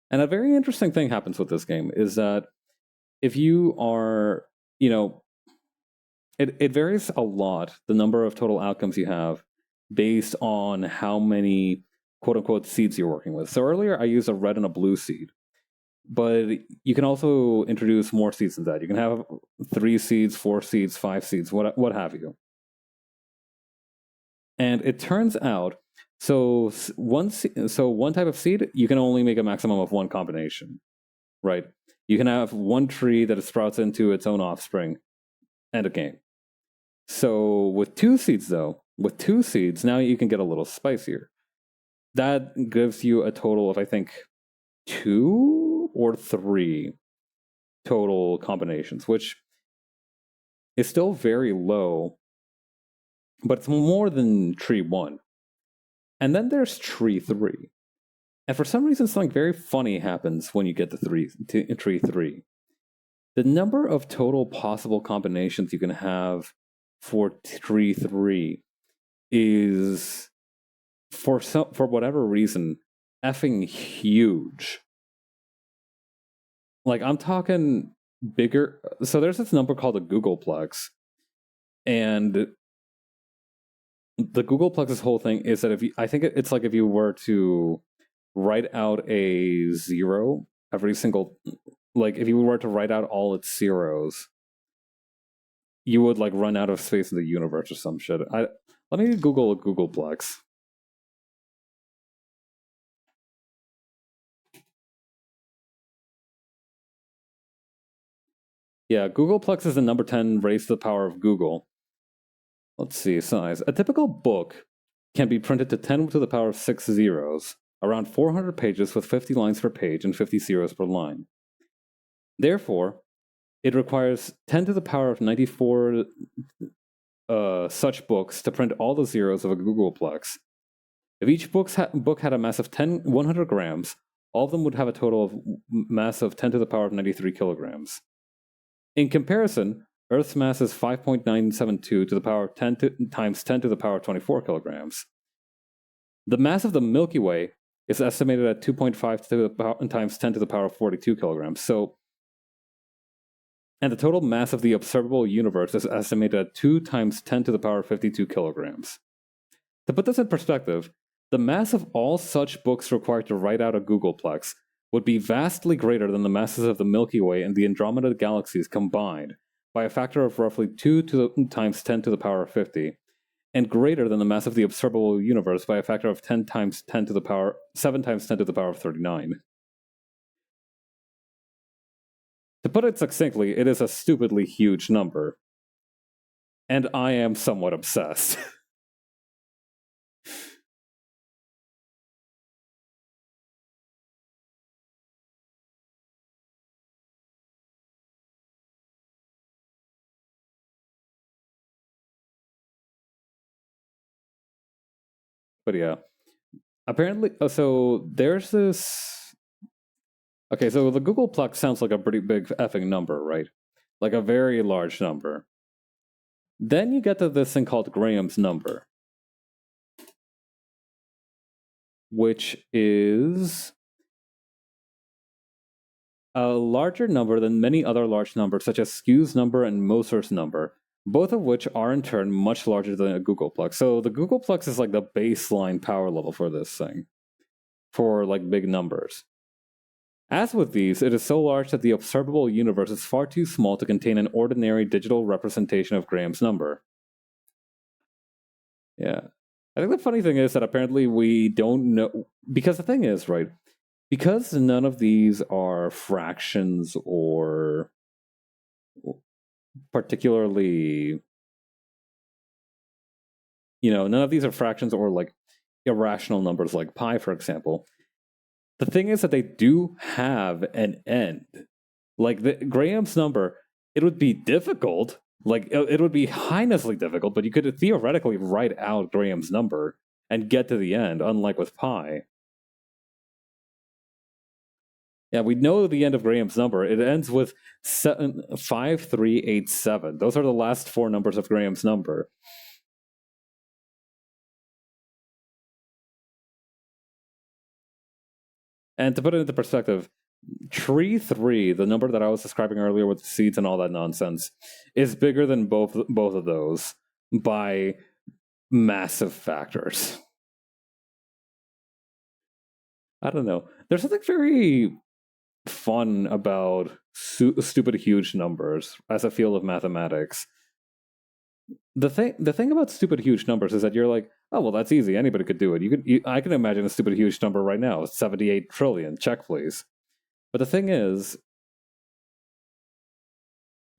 And a very interesting thing happens with this game is that if you are, it varies a lot, the number of total outcomes you have, based on how many quote-unquote seeds you're working with. So earlier I used a red and a blue seed, but you can also introduce more seeds than that. You can have 3 seeds, 4 seeds, 5 seeds, what have you. And it turns out, so one type of seed, you can only make a maximum of 1 combination, right? You can have 1 tree that sprouts into its own offspring, end of game. So with 2 seeds, though, now you can get a little spicier. That gives you a total of, I think, 2 or 3 total combinations, which is still very low, but it's more than tree 1. And then there's tree 3. And for some reason, something very funny happens when you get to tree 3. The number of total possible combinations you can have for tree 3 is, for whatever reason, effing huge. Like, I'm talking bigger. So there's this number called the Googleplex. And the Googleplex's whole thing is that I think it's like if you were to write out a 0 every single, like if you were to write out all its zeros, you would like run out of space in the universe or some shit. Let me Google a Googleplex. Yeah, Googleplex is the number 10 raised to the power of Google. Let's see, size. A typical book can be printed to 10 to the power of 6 zeros, around 400 pages with 50 lines per page and 50 zeros per line. Therefore, it requires 10 to the power of 94 such books to print all the zeros of a Googleplex. If each book had a mass of 100 grams, all of them would have a total of mass of 10 to the power of 93 kilograms. In comparison, Earth's mass is 5.972 to the power of 10 times 10 to the power of 24 kilograms. The mass of the Milky Way is estimated at 2.5 times 10 to the power of 42 kilograms. And the total mass of the observable universe is estimated at 2 times 10 to the power of 52 kilograms. To put this in perspective, the mass of all such books required to write out a Googleplex would be vastly greater than the masses of the Milky Way and the Andromeda galaxies combined, by a factor of roughly 2 times 10 to the power of 50, and greater than the mass of the observable universe by a factor of 7 times 10 to the power of 39. To put it succinctly, it is a stupidly huge number. And I am somewhat obsessed. But yeah. Apparently, so there's this... Okay, so the Googleplex sounds like a pretty big effing number, right? Like a very large number. Then you get to this thing called Graham's number, which is a larger number than many other large numbers, such as Skew's number and Moser's number, both of which are in turn much larger than a Googleplex. So the Googleplex is like the baseline power level for this thing. for like big numbers. As with these, it is so large that the observable universe is far too small to contain an ordinary digital representation of Graham's number. Yeah. I think the funny thing is that apparently we don't know, because the thing is, right, because none of these are fractions or particularly, none of these are fractions or like irrational numbers like pi, for example. The thing is that they do have an end. Like Graham's number, it would be difficult. Like it would be heinously difficult, but you could theoretically write out Graham's number and get to the end, unlike with pi. Yeah, we know the end of Graham's number. It ends with 5387. Those are the last four numbers of Graham's number. And to put it into perspective, tree 3, the number that I was describing earlier with the seeds and all that nonsense, is bigger than both of those by massive factors. I don't know. There's something very fun about stupid huge numbers as a field of mathematics. The thing about stupid huge numbers is that you're like, oh well, that's easy. Anybody could do it. I can imagine a stupid huge number right now. 78 trillion. Check, please. But the thing is,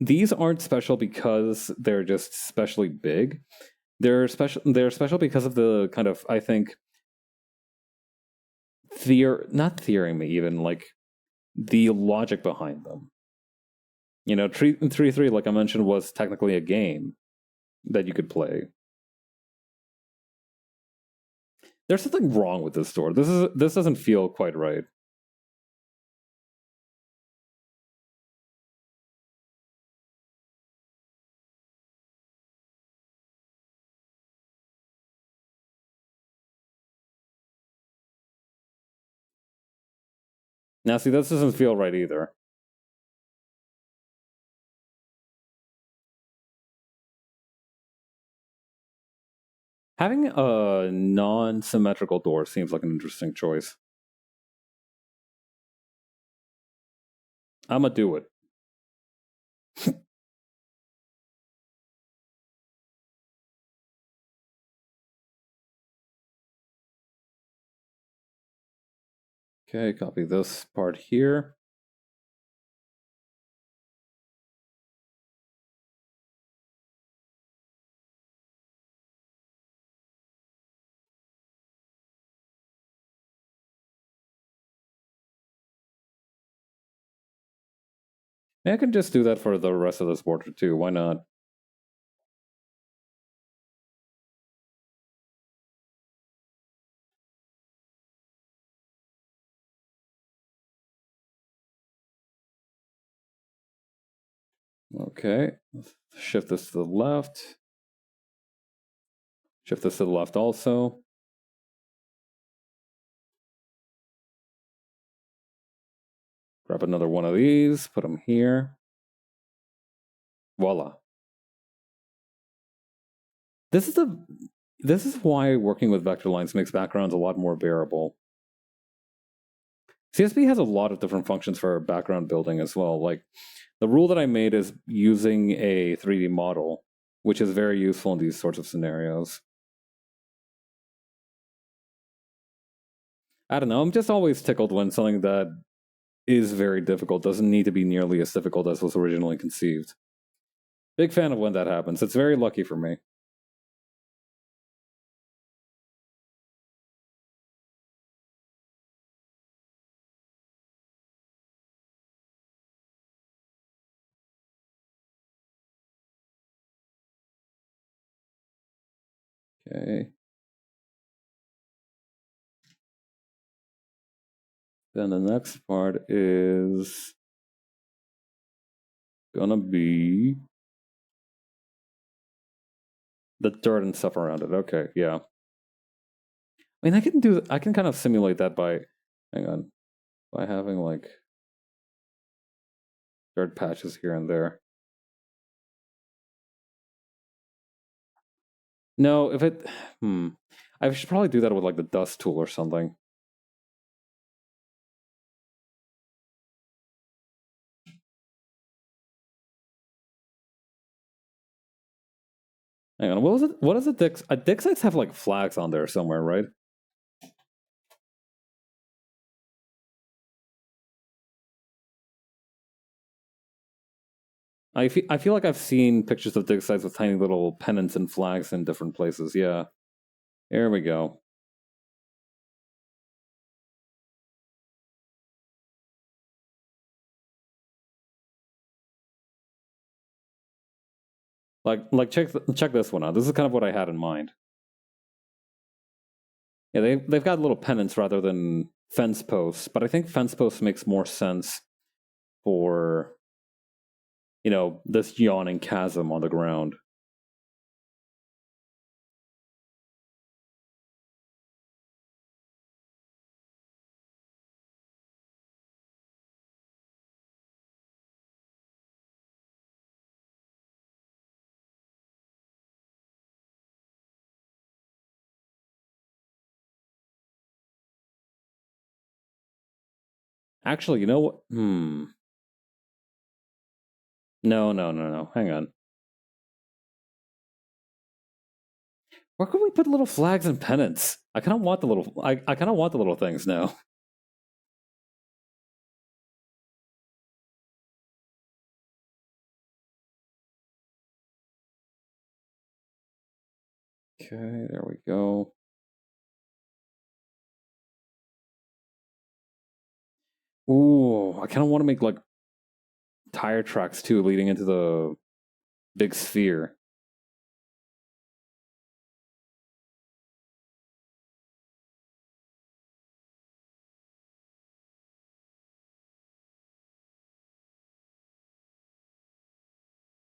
these aren't special because they're just specially big. They're special. They're special because of the kind of, I think, not theorem, even like the logic behind them. Tree 3, like I mentioned, was technically a game that you could play. There's something wrong with this door. This doesn't feel quite right. Now, see, this doesn't feel right either. Having a non-symmetrical door seems like an interesting choice. I'm gonna do it. Okay, copy this part here. I can just do that for the rest of this border too. Why not? Okay, shift this to the left. Shift this to the left also. Grab another one of these, put them here. Voila. This is why working with vector lines makes backgrounds a lot more bearable. CSP has a lot of different functions for background building as well. Like the rule that I made is using a 3D model, which is very useful in these sorts of scenarios. I don't know, I'm just always tickled when something that is very difficult doesn't need to be nearly as difficult as was originally conceived. Big fan of when that happens. It's very lucky for me. Okay. Then the next part is gonna be the dirt and stuff around it. Okay, yeah. I mean, I can kind of simulate that by, hang on, by having like dirt patches here and there. No, if it, I should probably do that with like the dust tool or something. Hang on, what was it? What is it? Dig sites have like flags on there somewhere, right? I feel like I've seen pictures of dig sites with tiny little pennants and flags in different places. Yeah, there we go. Like check this one out. This is kind of what I had in mind. Yeah, they've got little pennants rather than fence posts, but I think fence posts makes more sense for this yawning chasm on the ground. Actually, you know what? No, no, no, no. Hang on. Where could we put little flags and pennants? I kind of want the little. I kind of want the little things now. Okay, there we go. Ooh, I kind of want to make like tire tracks too, leading into the big sphere.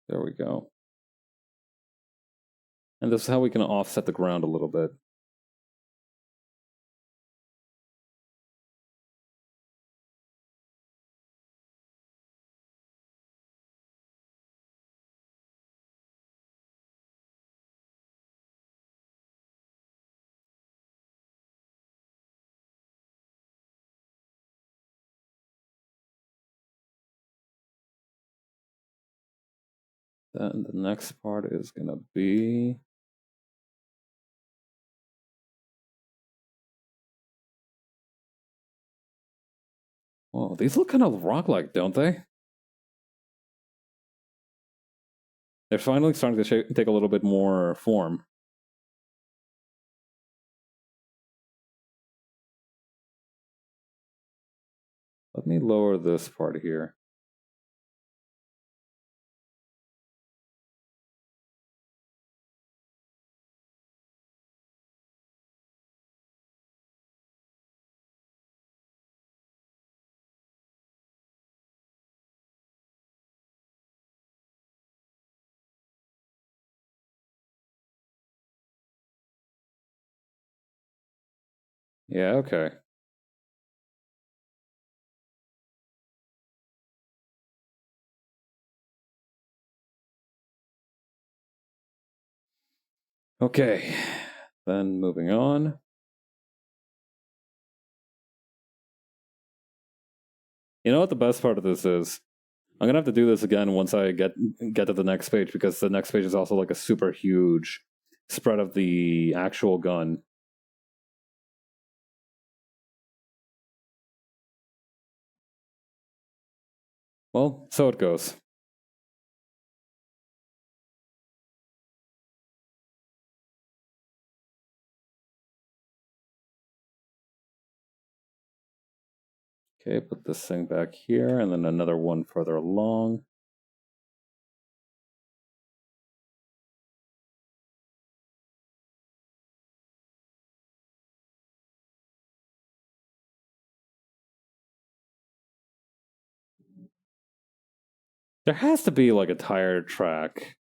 There we go. And this is how we can offset the ground a little bit. Then the next part is gonna be. Oh, these look kind of rock-like, don't they? They're finally starting to take a little bit more form. Let me lower this part here. Yeah, okay. Okay, then moving on. You know what the best part of this is? I'm gonna have to do this again once I get to the next page because the next page is also like a super huge spread of the actual gun. Well, so it goes. Okay, put this thing back here and then another one further along. There has to be like a tire track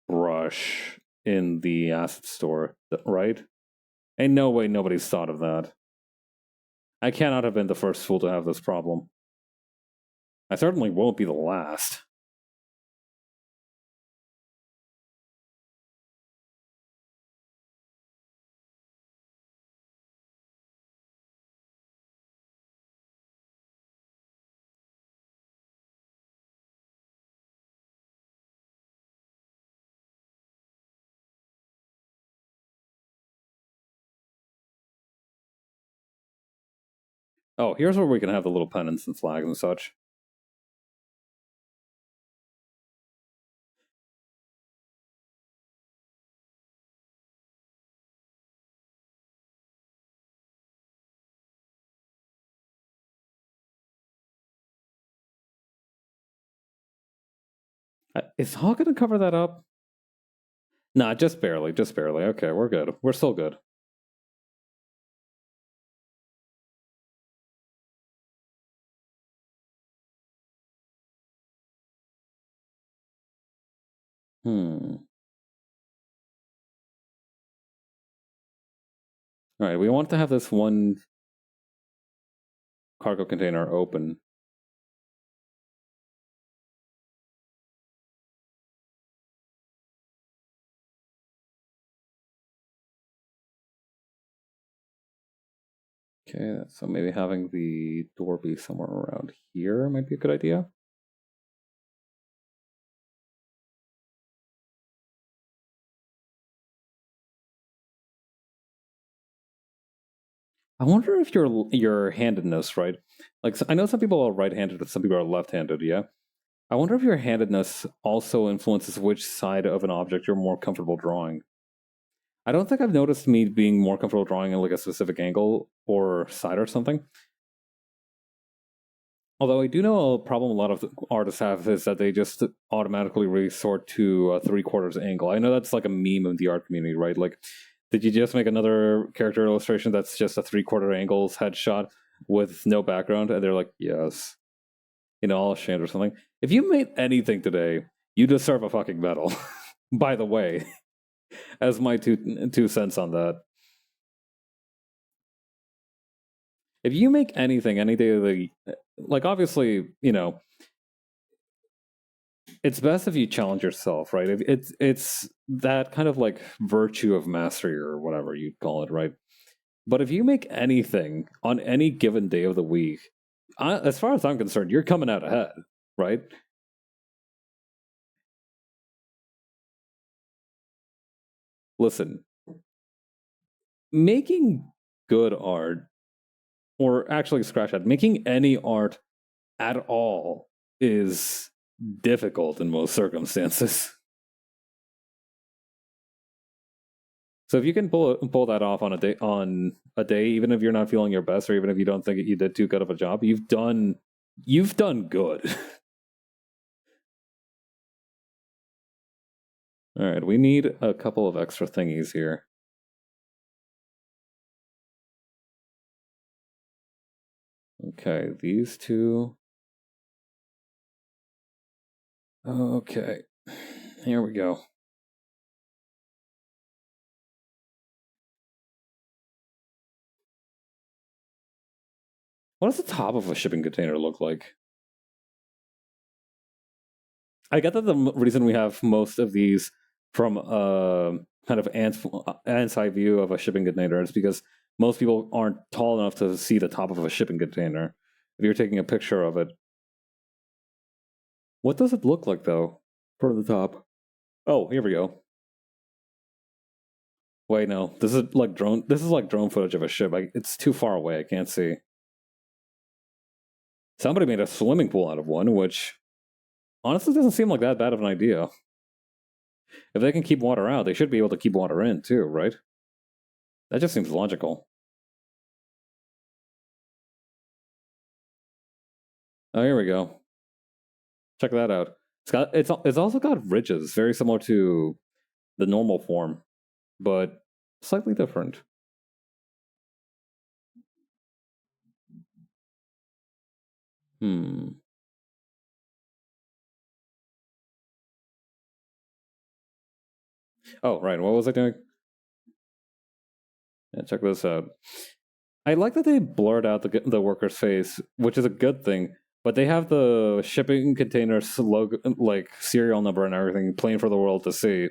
brush in the asset store, right? Ain't no way nobody's thought of that. I cannot have been the first fool to have this problem. I certainly won't be the last. Oh, here's where we can have the little pennants and flags and such. Is Hawk going to cover that up? Nah, just barely, just barely. Okay, we're good. We're still good. Hmm. All right, we want to have this one cargo container open. Okay, so maybe having the door be somewhere around here might be a good idea. I wonder if your handedness, right? Like, I know some people are right-handed, but some people are left-handed. Yeah. I wonder if your handedness also influences which side of an object you're more comfortable drawing. I don't think I've noticed me being more comfortable drawing in like a specific angle or side or something. Although I do know a problem a lot of artists have is that they just automatically resort to a 3/4 angle. I know that's like a meme of the art community, right? Like, did you just make another character illustration that's just a 3/4 angles headshot with no background? And they're like, yes, all ashamed or something. If you made anything today, you deserve a fucking medal. By the way, as my two cents on that. If you make anything any day of the, like, obviously, it's best if you challenge yourself, right? It's that kind of like virtue of mastery or whatever you'd call it, right? But if you make anything on any given day of the week, as far as I'm concerned, you're coming out ahead, right? Listen, making good art, or actually scratch that, making any art at all is difficult in most circumstances. So if you can pull that off on a day, even if you're not feeling your best, or even if you don't think you did too good of a job, you've done good. All right, we need a couple of extra thingies here. Okay, these two. Okay, here we go. What does the top of a shipping container look like? I get that the reason we have most of these from kind of ants eye view of a shipping container is because most people aren't tall enough to see the top of a shipping container. If you're taking a picture of it, what does it look like though from the top? Oh, here we go. Wait, no, this is like drone. This is like drone footage of a ship. It's too far away. I can't see. Somebody made a swimming pool out of one, which honestly doesn't seem like that bad of an idea. If they can keep water out, they should be able to keep water in too, right? That just seems logical. Oh, here we go. Check that out. It's also got ridges, very similar to the normal form, but slightly different. Hmm. Oh, right. What was I doing? Yeah, check this out. I like that they blurred out the worker's face, which is a good thing. But they have the shipping container's logo, like serial number and everything, plain for the world to see.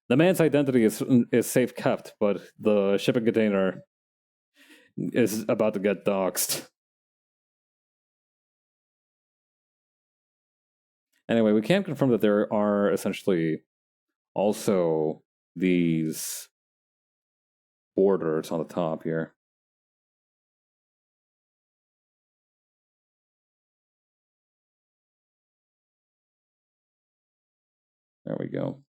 The man's identity is safe kept, but the shipping container is about to get doxxed. Anyway, we can confirm that there are essentially also these borders on the top here. There we go.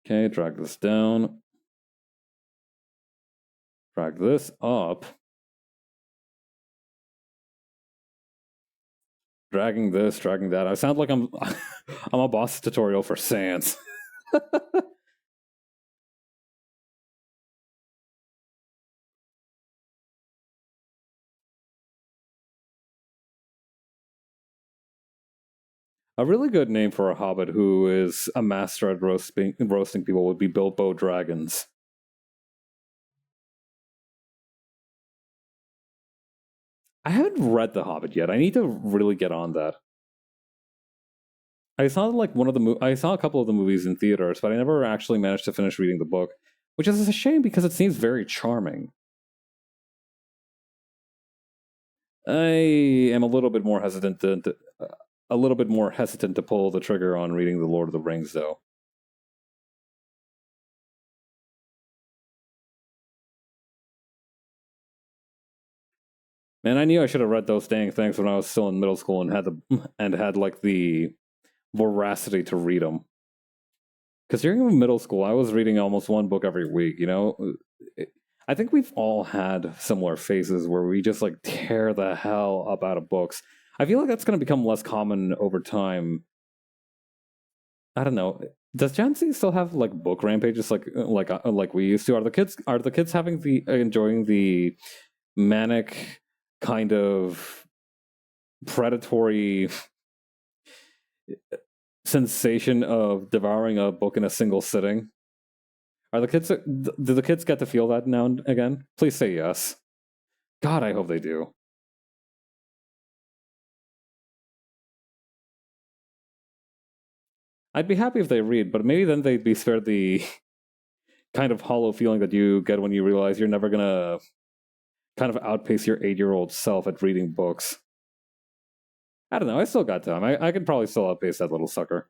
Okay, drag this down. Drag this up. Dragging this, dragging that. I sound like I'm I'm a boss tutorial for Sans. A really good name for a hobbit who is a master at roasting people would be Bilbo Dragons. I haven't read The Hobbit yet. I need to really get on that. I saw like I saw a couple of the movies in theaters, but I never actually managed to finish reading the book, which is a shame because it seems very charming. I am a little bit more hesitant to pull the trigger on reading The Lord of the Rings, though. Man, I knew I should have read those dang things when I was still in middle school and had like the voracity to read them. Because during middle school, I was reading almost one book every week. You know, I think we've all had similar phases where we just like tear the hell up out of books. I feel like that's going to become less common over time. I don't know. Does Gen Z still have like book rampages like we used to? Are the kids having the enjoying the manic kind of predatory sensation of devouring a book in a single sitting? Do the kids get to feel that now and again? Please say yes. God, I hope they do. I'd be happy if they read, but maybe then they'd be spared the kind of hollow feeling that you get when you realize you're never gonna kind of outpace your 8-year-old self at reading books. I don't know, I still got time. I could probably still outpace that little sucker.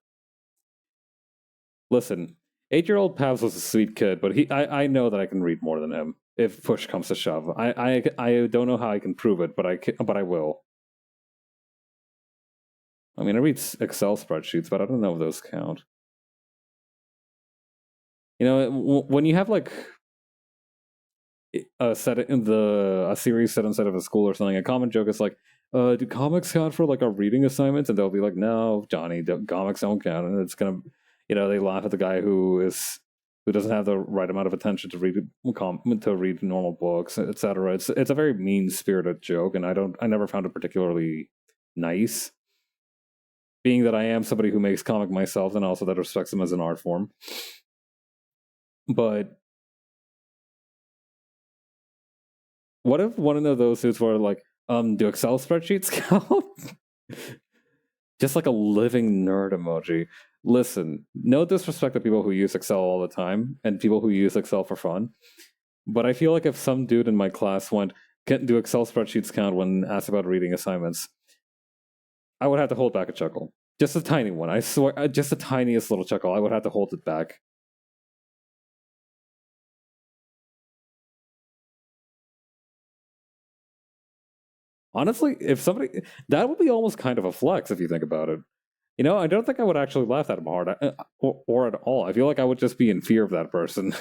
Listen, 8-year-old Pavs was a sweet kid, but I know that I can read more than him if push comes to shove. I don't know how I can prove it, but I will. I mean, I read Excel spreadsheets, but I don't know if those count. You know, when you have like a series set inside of a school or something, a common joke is like, do comics count for like a reading assignment? And they'll be like, no, Johnny, comics don't count. And it's gonna, they laugh at the guy who doesn't have the right amount of attention to read normal books, etc. It's a very mean spirited joke, and I never found it particularly nice. Being that I am somebody who makes comic myself, and also that respects them as an art form. But what if one of those suits were like, do Excel spreadsheets count? Just like a living nerd emoji. Listen, no disrespect to people who use Excel all the time and people who use Excel for fun. But I feel like if some dude in my class went, do Excel spreadsheets count when asked about reading assignments, I would have to hold back a chuckle. Just a tiny one. I swear, just the tiniest little chuckle. I would have to hold it back. Honestly, that would be almost kind of a flex if you think about it. I don't think I would actually laugh at him hard or at all. I feel like I would just be in fear of that person.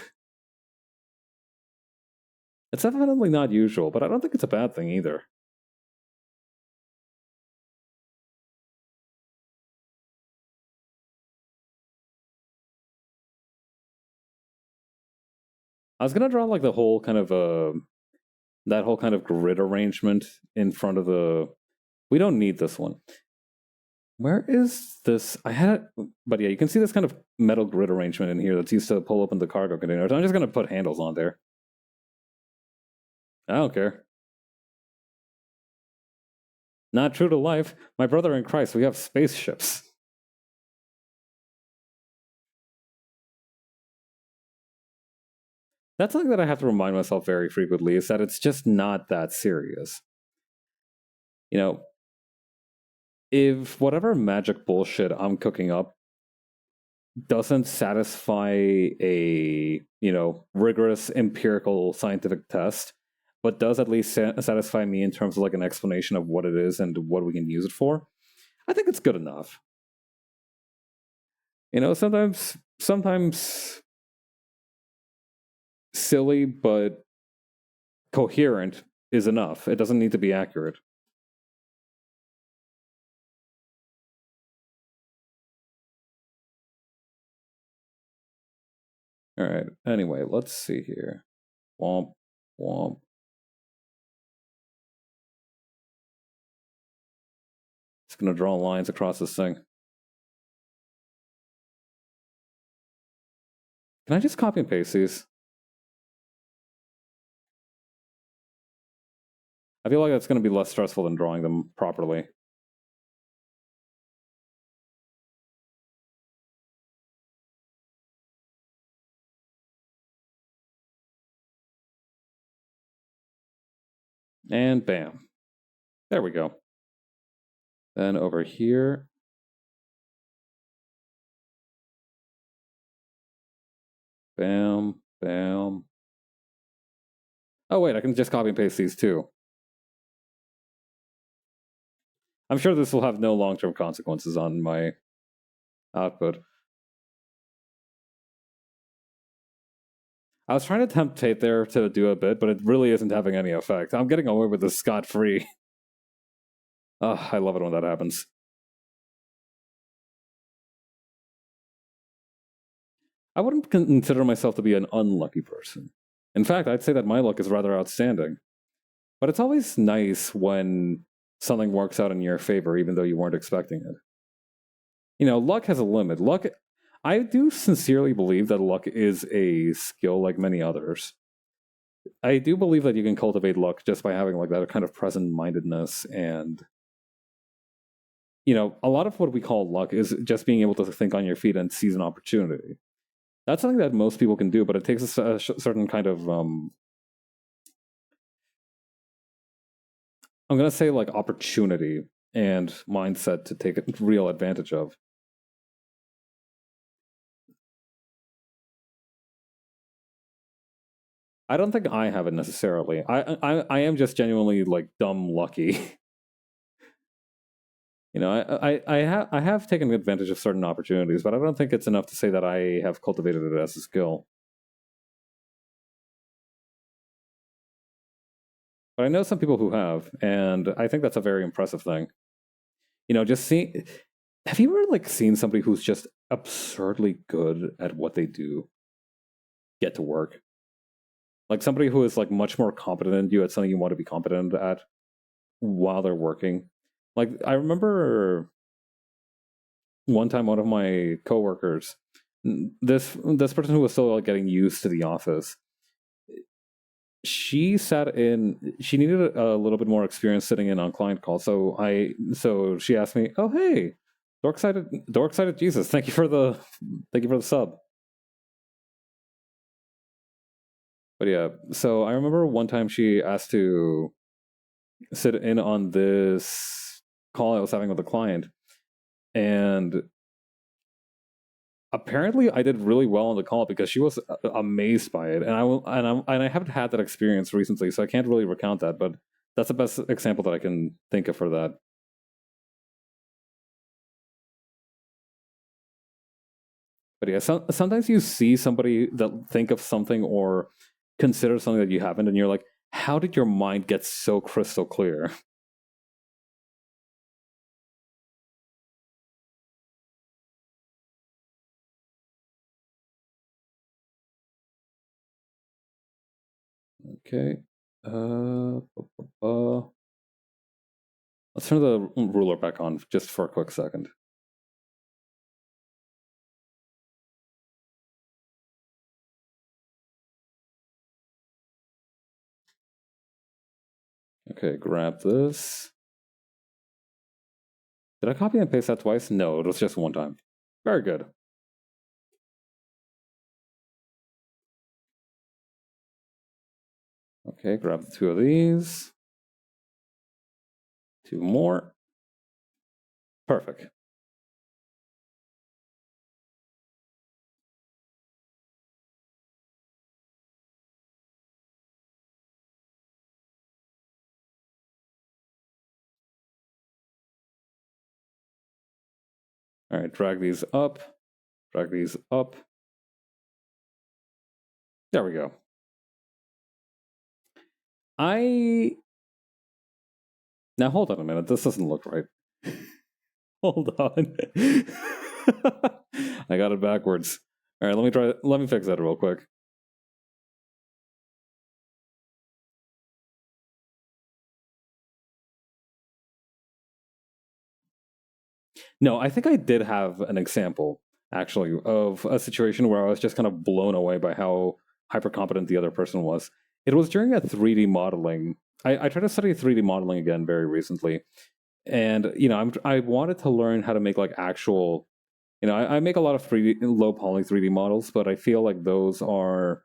It's definitely not usual, but I don't think it's a bad thing either. I was gonna draw like the whole kind of that whole kind of grid arrangement in front of the. We don't need this one. Where is this? I had it, but yeah, you can see this kind of metal grid arrangement in here that's used to pull open the cargo containers. I'm just gonna put handles on there. I don't care. Not true to life. My brother in Christ, we have spaceships. That's something that I have to remind myself very frequently, is that it's just not that serious. If whatever magic bullshit I'm cooking up doesn't satisfy a, rigorous empirical scientific test, but does at least satisfy me in terms of like an explanation of what it is and what we can use it for, I think it's good enough. Sometimes silly but coherent is enough. It doesn't need to be accurate. All right. Anyway, let's see here. Womp, womp. Just gonna draw lines across this thing. Can I just copy and paste these? I feel like that's going to be less stressful than drawing them properly. And bam. There we go. Then over here. Bam, bam. Oh wait, I can just copy and paste these too. I'm sure this will have no long-term consequences on my output. I was trying to tempt Tate there to do a bit, but it really isn't having any effect. I'm getting away with this scot-free. Oh, I love it when that happens. I wouldn't consider myself to be an unlucky person. In fact, I'd say that my luck is rather outstanding. But it's always nice when something works out in your favor, even though you weren't expecting it. Luck has a limit. I do sincerely believe that luck is a skill like many others. I do believe that you can cultivate luck just by having like that kind of present-mindedness, and a lot of what we call luck is just being able to think on your feet and seize an opportunity. That's something that most people can do, but it takes a certain kind of I'm going to say like opportunity and mindset to take real advantage of. I don't think I have it necessarily. I am just genuinely like dumb lucky. I have taken advantage of certain opportunities, but I don't think it's enough to say that I have cultivated it as a skill. But I know some people who have, and I think that's a very impressive thing. Just see. Have you ever like seen somebody who's just absurdly good at what they do get to work? Like somebody who is like much more competent than you at something you want to be competent at while they're working. Like I remember one time one of my coworkers, this person who was still like, getting used to the office, she needed a little bit more experience sitting in on client calls. So she asked me, "Oh hey, dork-sided Jesus, thank you for the sub." But yeah, so I remember one time she asked to sit in on this call I was having with a client, and apparently I did really well on the call because she was amazed by it, and I haven't had that experience recently, so I can't really recount that. But that's the best example that I can think of for that. But yeah, sometimes you see somebody that think of something or consider something that you haven't, and you're like, how did your mind get so crystal clear? Okay. Uh, let's turn the ruler back on just for a quick second. Okay, grab this. Did I copy and paste that twice? No, it was just one time. Very good. Okay, grab the two of these. Two more. Perfect. All right, drag these up. Drag these up. There we go. Now hold on a minute. This doesn't look right. Hold on. I got it backwards. All right, let me fix that real quick. No, I think I did have an example, actually, of a situation where I was just kind of blown away by how hyper competent the other person was. It was during a 3D modeling. I tried to study 3D modeling again very recently. And, I wanted to learn how to make like actual, I make a lot of 3D, low poly 3D models, but I feel like those are,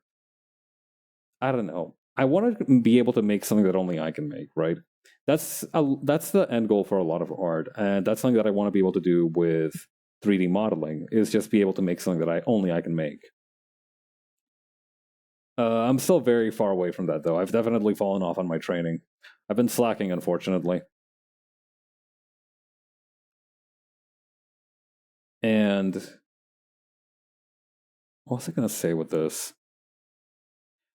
I don't know. I want to be able to make something that only I can make, right? That's the end goal for a lot of art, and that's something that I want to be able to do with 3D modeling. Is just be able to make something that I can make. I'm still very far away from that, though. I've definitely fallen off on my training. I've been slacking, unfortunately. And what was I going to say with this?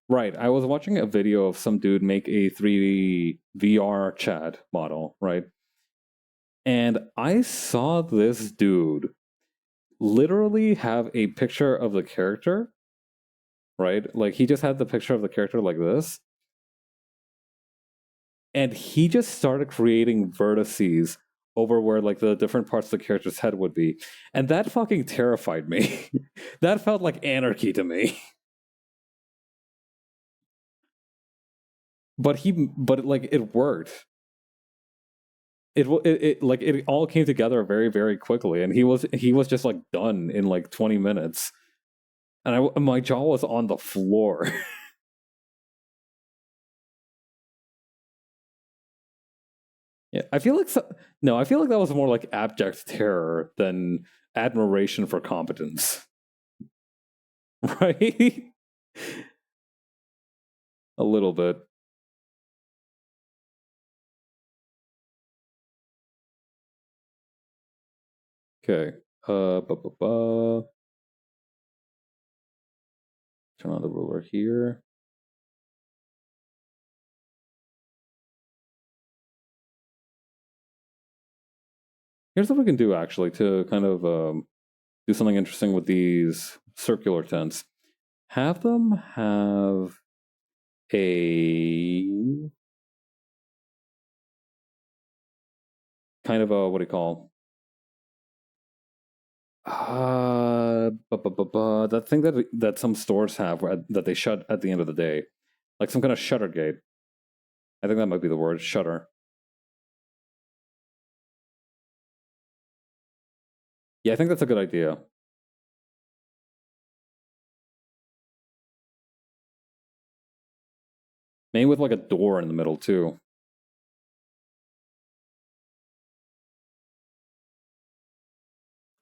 Right, I was watching a video of some dude make a 3D VR chat model, right? And I saw this dude literally have a picture of the character, right? Like he just had the picture of the character like this. And he just started creating vertices over where like the different parts of the character's head would be. And that fucking terrified me. That felt like anarchy to me. But like it worked. It all came together very, very quickly, and he was just like done in like 20 minutes, and my jaw was on the floor. Yeah, I feel like no, I feel like that was more like abject terror than admiration for competence, right? A little bit. Okay. Turn on the ruler here. Here's what we can do actually to kind of do something interesting with these circular tents. Have them have a kind of a what do you call that thing that some stores have that they shut at the end of the day, like some kind of shutter gate. I think that might be the word, shutter. Yeah, I think that's a good idea. Maybe with like a door in the middle too.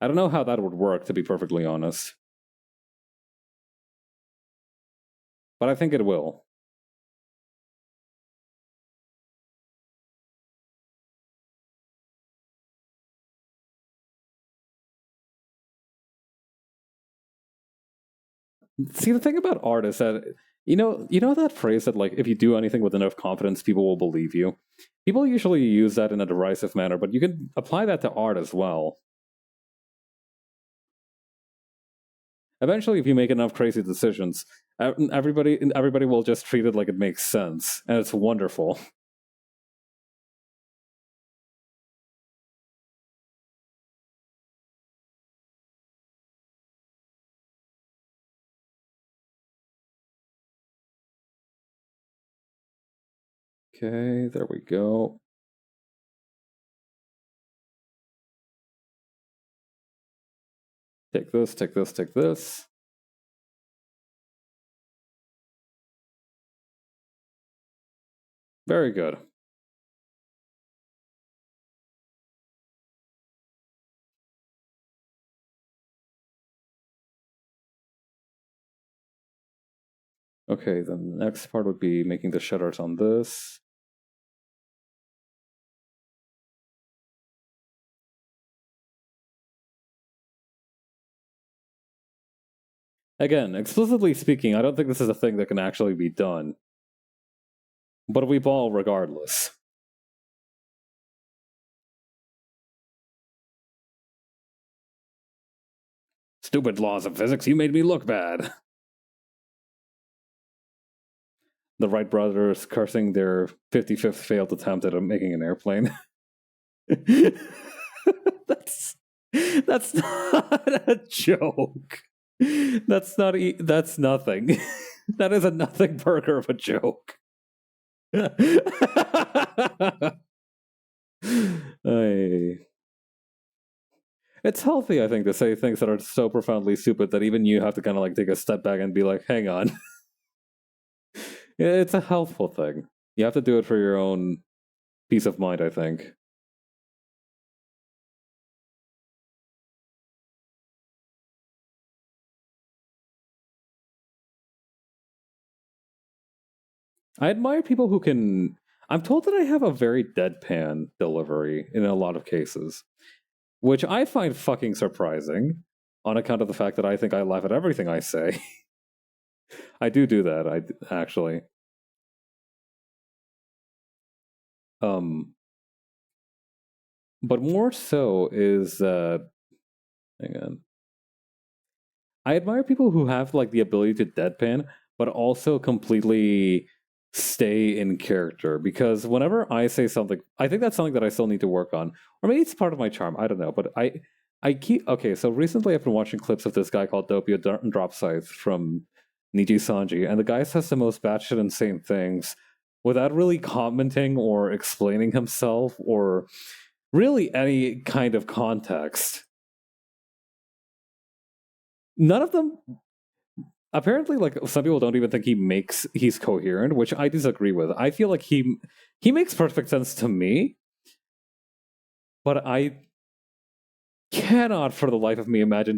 I don't know how that would work, to be perfectly honest, but I think it will. See, the thing about art is that you know that phrase that like if you do anything with enough confidence, people will believe you. People usually use that in a derisive manner, but you can apply that to art as well. Eventually, if you make enough crazy decisions, everybody will just treat it like it makes sense, and it's wonderful. Okay, there we go. Take this, take this, take this. Very good. Okay, then the next part would be making the shutters on this. Again, explicitly speaking, I don't think this is a thing that can actually be done. But we ball regardless. Stupid laws of physics, you made me look bad. The Wright brothers cursing their 55th failed attempt at making an airplane. that's not a joke. That's nothing. That is a nothing burger of a joke. It's healthy, I think, to say things that are so profoundly stupid that even you have to kind of like take a step back and be like, hang on. It's a healthful thing. You have to do it for your own peace of mind, I think. I admire people who can. I'm told that I have a very deadpan delivery in a lot of cases, which I find fucking surprising on account of the fact that I think I laugh at everything I say. I do that, I actually. But more so is hang on. I admire people who have like the ability to deadpan, but also completely stay in character. Because whenever I say something, I think that's something that I still need to work on, or maybe it's part of my charm. I don't know, but I keep okay. So recently, I've been watching clips of this guy called Doppio Drop Scythe from Niji Sanji, and the guy says the most batshit insane things without really commenting or explaining himself or really any kind of context. None of them apparently, like, some people don't even think he's coherent, which I disagree with. I feel like he makes perfect sense to me, but I cannot for the life of me imagine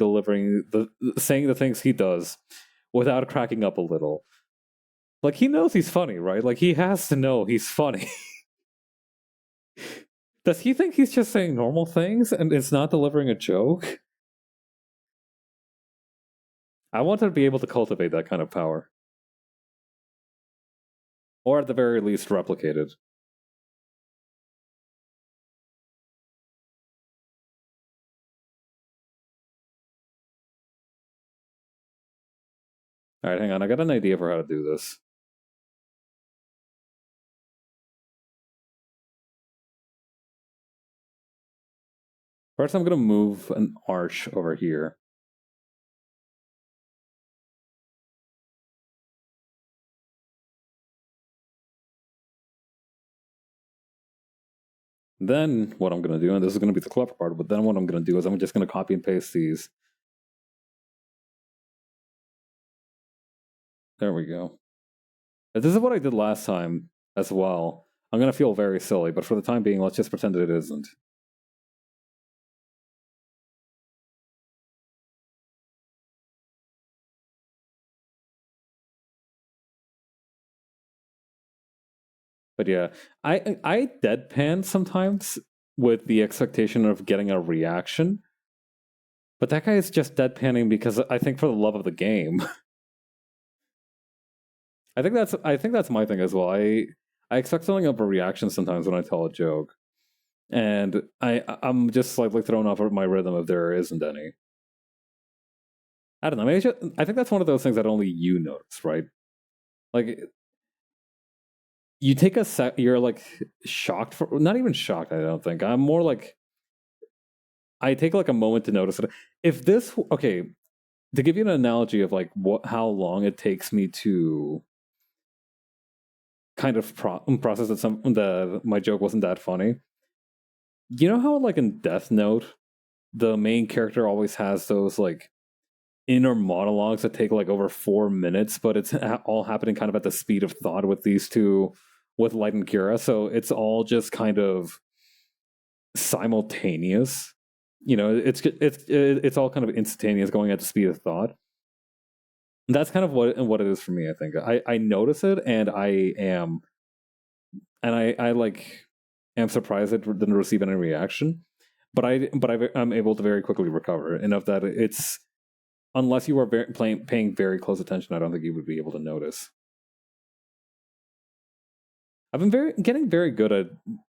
saying the things he does without cracking up a little. Like, he knows he's funny, right? Like, he has to know he's funny. Does he think he's just saying normal things and it's not delivering a joke? I want to be able to cultivate that kind of power. Or at the very least, replicate it. Alright, hang on. I got an idea for how to do this. First, I'm going to move an arch over here. Then what I'm going to do, and this is going to be the clever part, but then what I'm going to do is I'm just going to copy and paste these. There we go. This is what I did last time as well. I'm going to feel very silly, but for the time being, let's just pretend that it isn't. But yeah, I deadpan sometimes with the expectation of getting a reaction. But that guy is just deadpanning because I think for the love of the game. I think that's my thing as well. I expect something of a reaction sometimes when I tell a joke. And I'm just slightly thrown off of my rhythm if there isn't any. I don't know. Maybe I think that's one of those things that only you notice, right? Like, you take a sec, you're like shocked for, not even shocked. I don't think I'm more like, I take like a moment to notice it. If this, okay, to give you an analogy of like how long it takes me to kind of process that my joke wasn't that funny. You know how like in Death Note, the main character always has those like inner monologues that take like over 4 minutes, but it's all happening kind of at the speed of thought with these two, with Light and Kira. So it's all just kind of simultaneous. You know, it's all kind of instantaneous, going at the speed of thought. That's kind of what it is for me. I think I notice it, and I like am surprised it didn't receive any reaction. But I'm able to very quickly recover enough that it's unless you are paying very close attention, I don't think you would be able to notice. I've been getting very good at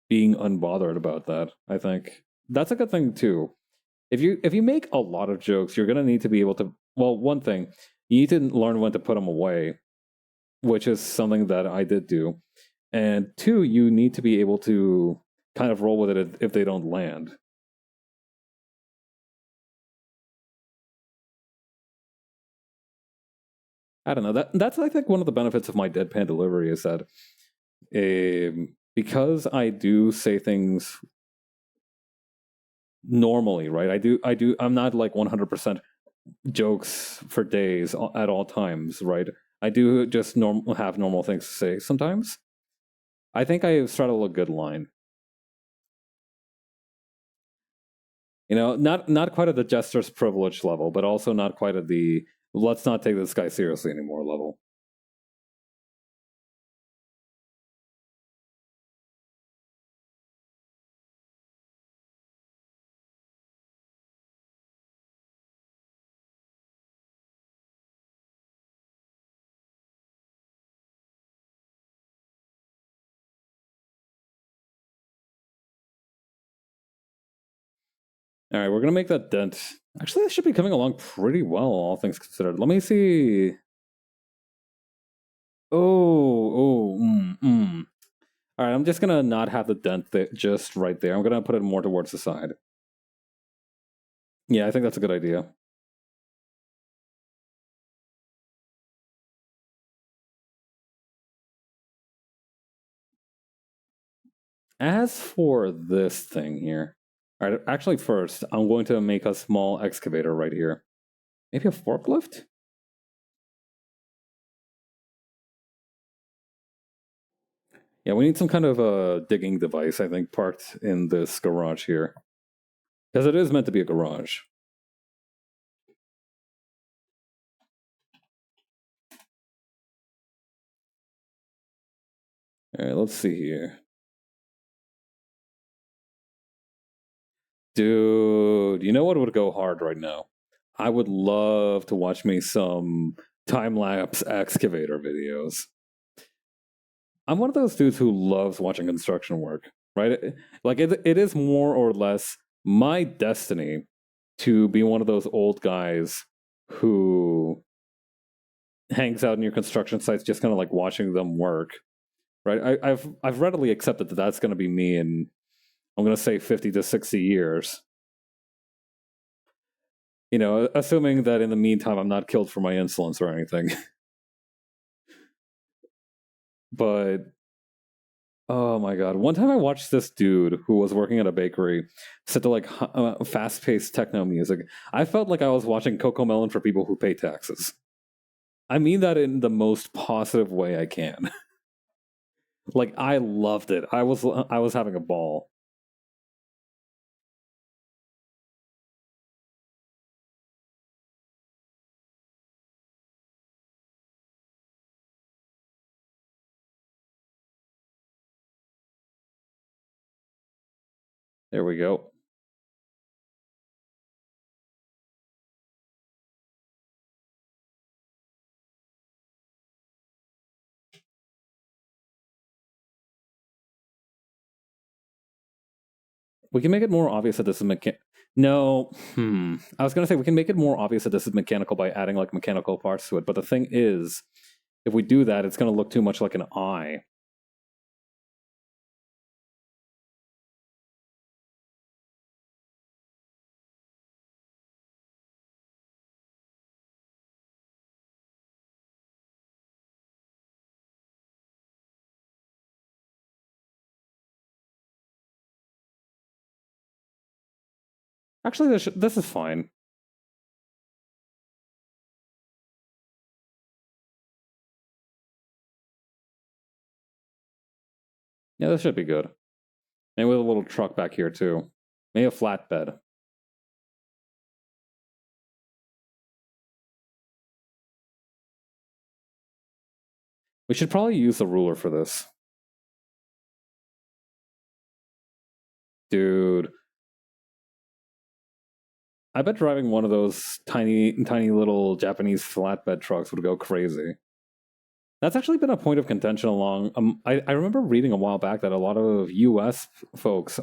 being unbothered about that. I think that's a good thing too. If you make a lot of jokes, you're gonna need to be able to. Well, one thing, you need to learn when to put them away, which is something that I did do. And two, you need to be able to kind of roll with it if they don't land. I don't know. That's I think one of the benefits of my deadpan delivery is that because I do say things normally, right? I'm not like 100% jokes for days at all times, right? I do just have normal things to say sometimes. I think I straddle a good line. Not quite at the jester's privilege level, but also not quite at the let's not take this guy seriously anymore level. All right, we're gonna make that dent. Actually, that should be coming along pretty well, all things considered. Let me see. All right, I'm just gonna not have the dent just right there. I'm gonna put it more towards the side. Yeah, I think that's a good idea. As for this thing here, all right, actually, first, I'm going to make a small excavator right here. Maybe a forklift? Yeah, we need some kind of a digging device, I think, parked in this garage here. Because it is meant to be a garage. All right, let's see here. Dude, you know what would go hard right now? I would love to watch me some time-lapse excavator videos. I'm one of those dudes who loves watching construction work, right? Like it is more or less my destiny to be one of those old guys who hangs out near construction sites just kind of like watching them work, right? I've readily accepted that that's going to be me in, I'm going to say, 50 to 60 years. Assuming that in the meantime I'm not killed for my insolence or anything. But oh my god! One time I watched this dude who was working at a bakery set to like fast-paced techno music. I felt like I was watching Coco Melon for people who pay taxes. I mean that in the most positive way I can. Like I loved it. I was having a ball. There we go. We can make it more obvious that this is No, I was gonna say we can make it more obvious that this is mechanical by adding like mechanical parts to it. But the thing is, if we do that, it's gonna look too much like an eye. Actually, this is fine. Yeah, this should be good. Maybe with a little truck back here too. Maybe a flatbed. We should probably use a ruler for this. Dude. I bet driving one of those tiny little Japanese flatbed trucks would go crazy. That's actually been a point of contention along. I remember reading a while back that a lot of U.S. folks,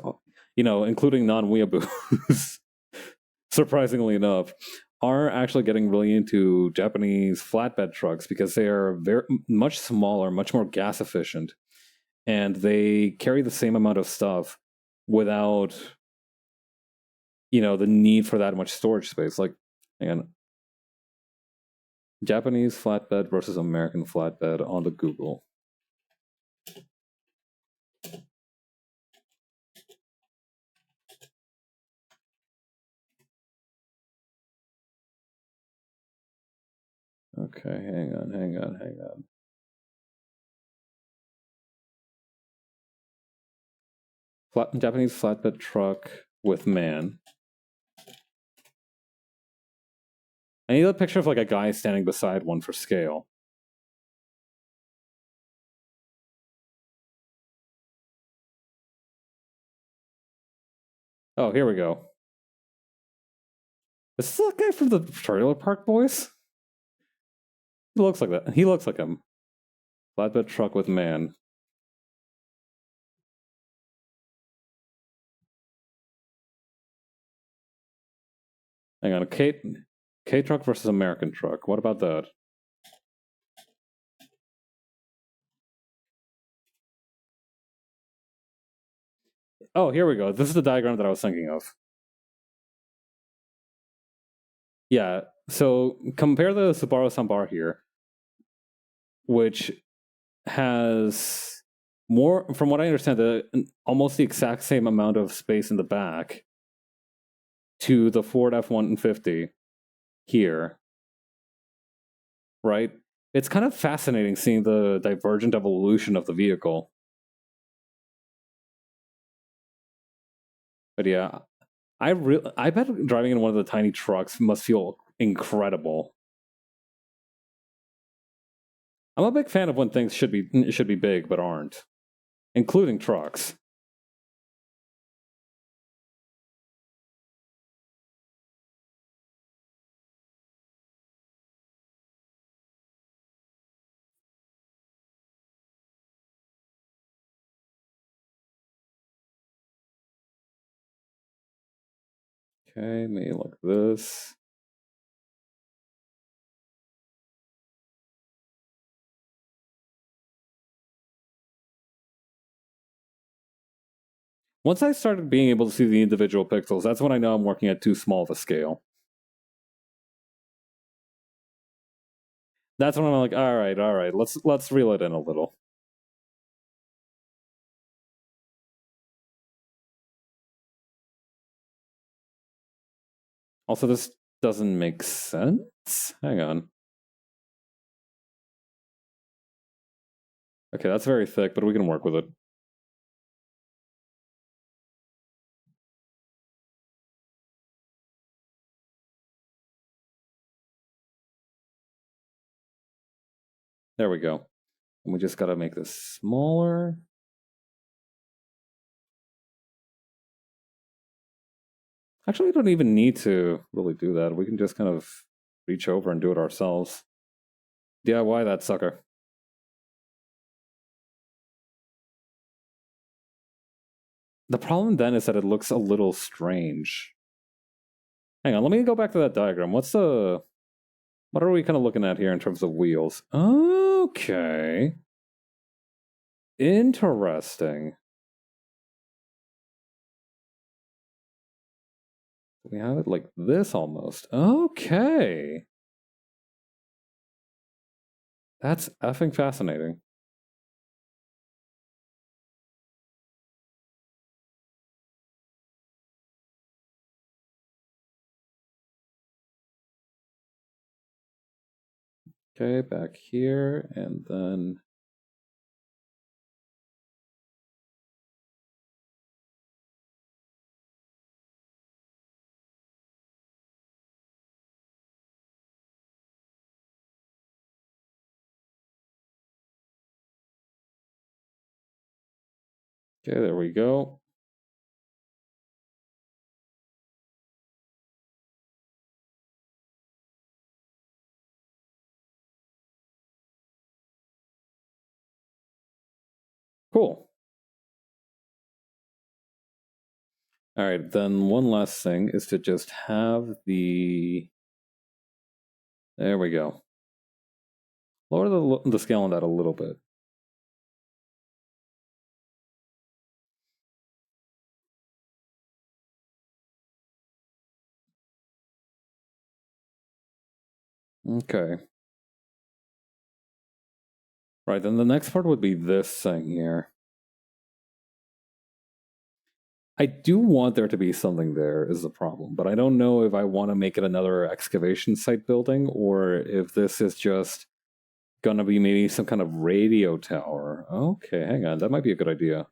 including non-weeaboos, surprisingly enough, are actually getting really into Japanese flatbed trucks because they are very much smaller, much more gas efficient, and they carry the same amount of stuff without, the need for that much storage space. Like, hang on, Japanese flatbed versus American flatbed on the Google. Okay, hang on. Japanese flatbed truck with man. I need a picture of like a guy standing beside one for scale. Oh, here we go. Is this that guy from the Trailer Park Boys? He looks like that. He looks like him. Flatbed truck with man. Hang on, K truck versus American truck. What about that? Oh, here we go. This is the diagram that I was thinking of. Yeah, so compare the Subaru Sambar here, which has more, from what I understand, almost the exact same amount of space in the back to the Ford F-150 here, right? It's kind of fascinating seeing the divergent evolution of the vehicle. But yeah, I bet driving in one of the tiny trucks must feel incredible. I'm a big fan of when things should be big but aren't, including trucks. Okay, maybe like this. Once I started being able to see the individual pixels, that's when I know I'm working at too small of a scale. That's when I'm like, all right, let's reel it in a little. Also, this doesn't make sense. Hang on. Okay, that's very thick, but we can work with it. There we go. And we just gotta make this smaller. Actually, we don't even need to really do that. We can just kind of reach over and do it ourselves. DIY that sucker. The problem then is that it looks a little strange. Hang on, let me go back to that diagram. What are we kind of looking at here in terms of wheels? Okay. Interesting. We have it like this almost. Okay. That's effing fascinating. Okay, back here, and then... Okay, there we go. Cool. All right, then one last thing is to just have the... There we go. Lower the scale on that a little bit. Okay. Right, then the next part would be this thing here. I do want there to be something there is the problem, but I don't know if I want to make it another excavation site building or if this is just gonna be maybe some kind of radio tower. Okay, hang on, that might be a good idea.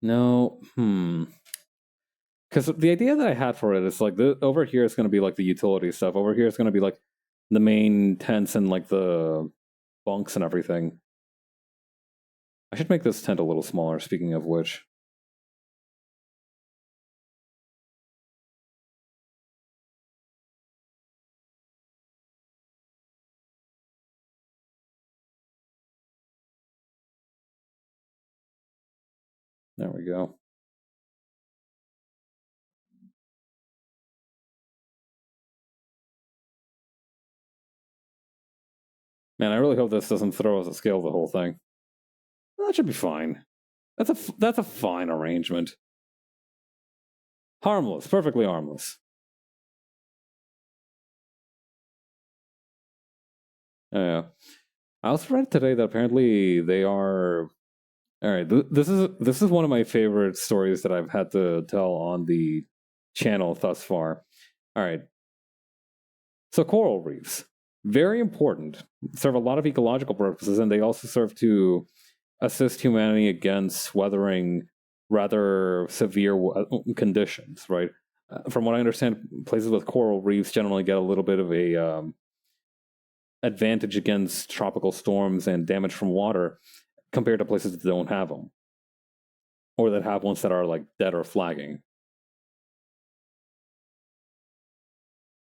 No, because the idea that I had for it is like over here is going to be like the utility stuff. Over here is going to be like the main tents and like the bunks and everything. I should make this tent a little smaller, speaking of which. There we go. Man, I really hope this doesn't throw us a scale the whole thing. That should be fine. That's a fine arrangement. Harmless, perfectly harmless. Yeah. I also read today that apparently they are... All right, this is one of my favorite stories that I've had to tell on the channel thus far. All right. So coral reefs, very important, serve a lot of ecological purposes, and they also serve to assist humanity against weathering rather severe conditions, right? From what I understand, places with coral reefs generally get a little bit of a advantage against tropical storms and damage from water compared to places that don't have them, or that have ones that are like dead or flagging.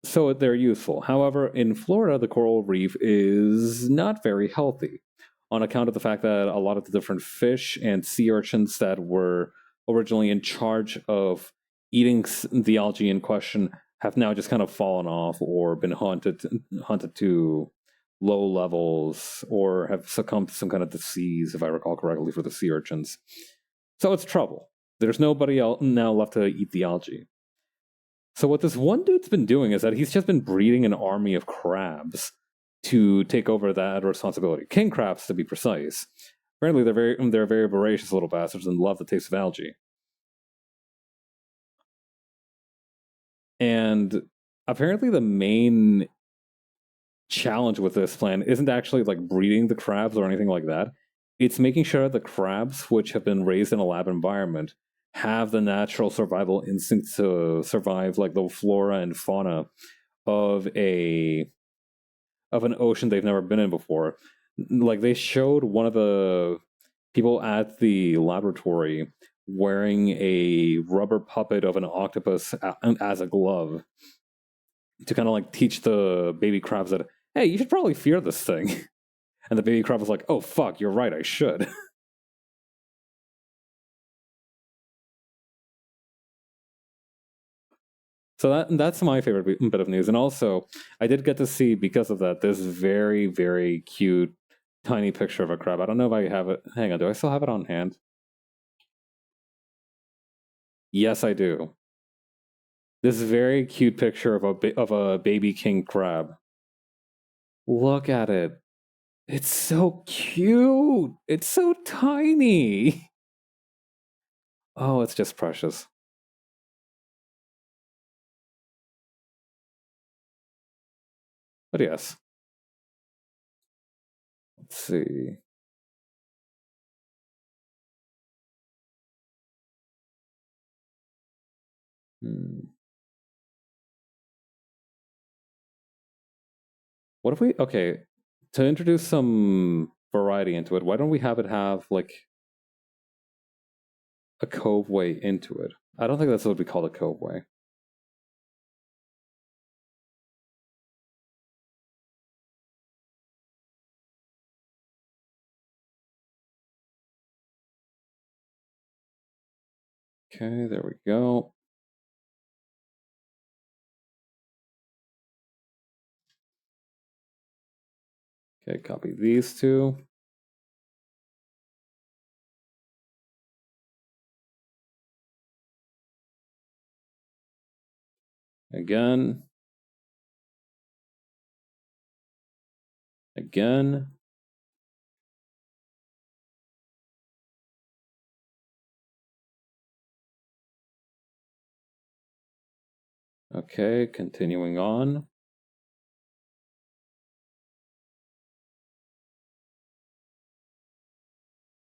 So they're useful. However, in Florida, the coral reef is not very healthy on account of the fact that a lot of the different fish and sea urchins that were originally in charge of eating the algae in question have now just kind of fallen off or been hunted to low levels or have succumbed to some kind of disease, if I recall correctly, for the sea urchins. So it's trouble. There's nobody else now left to eat the algae. So what this one dude's been doing is that he's just been breeding an army of crabs to take over that responsibility. King crabs, to be precise. Apparently, they're very voracious little bastards and love the taste of algae. And apparently, the main challenge with this plan isn't actually like breeding the crabs or anything like that. It's making sure the crabs, which have been raised in a lab environment, have the natural survival instinct to survive like the flora and fauna of an ocean they've never been in before. Like they showed one of the people at the laboratory wearing a rubber puppet of an octopus as a glove to kind of like teach the baby crabs that, hey, you should probably fear this thing. And the baby crab was like, oh fuck, you're right, I should. So that's my favorite bit of news. And also, I did get to see, because of that, this very, very cute, tiny picture of a crab. I don't know if I have it. Hang on, do I still have it on hand? Yes, I do. This very cute picture of a baby king crab. Look at it. It's so cute. It's so tiny. Oh, it's just precious. But yes. Let's see. Hmm. What if we, okay, to introduce some variety into it, why don't we have it have like a cove way into it? I don't think that's what we call a cove way. Okay, there we go. Okay, copy these two. Again. Again. Okay, continuing on.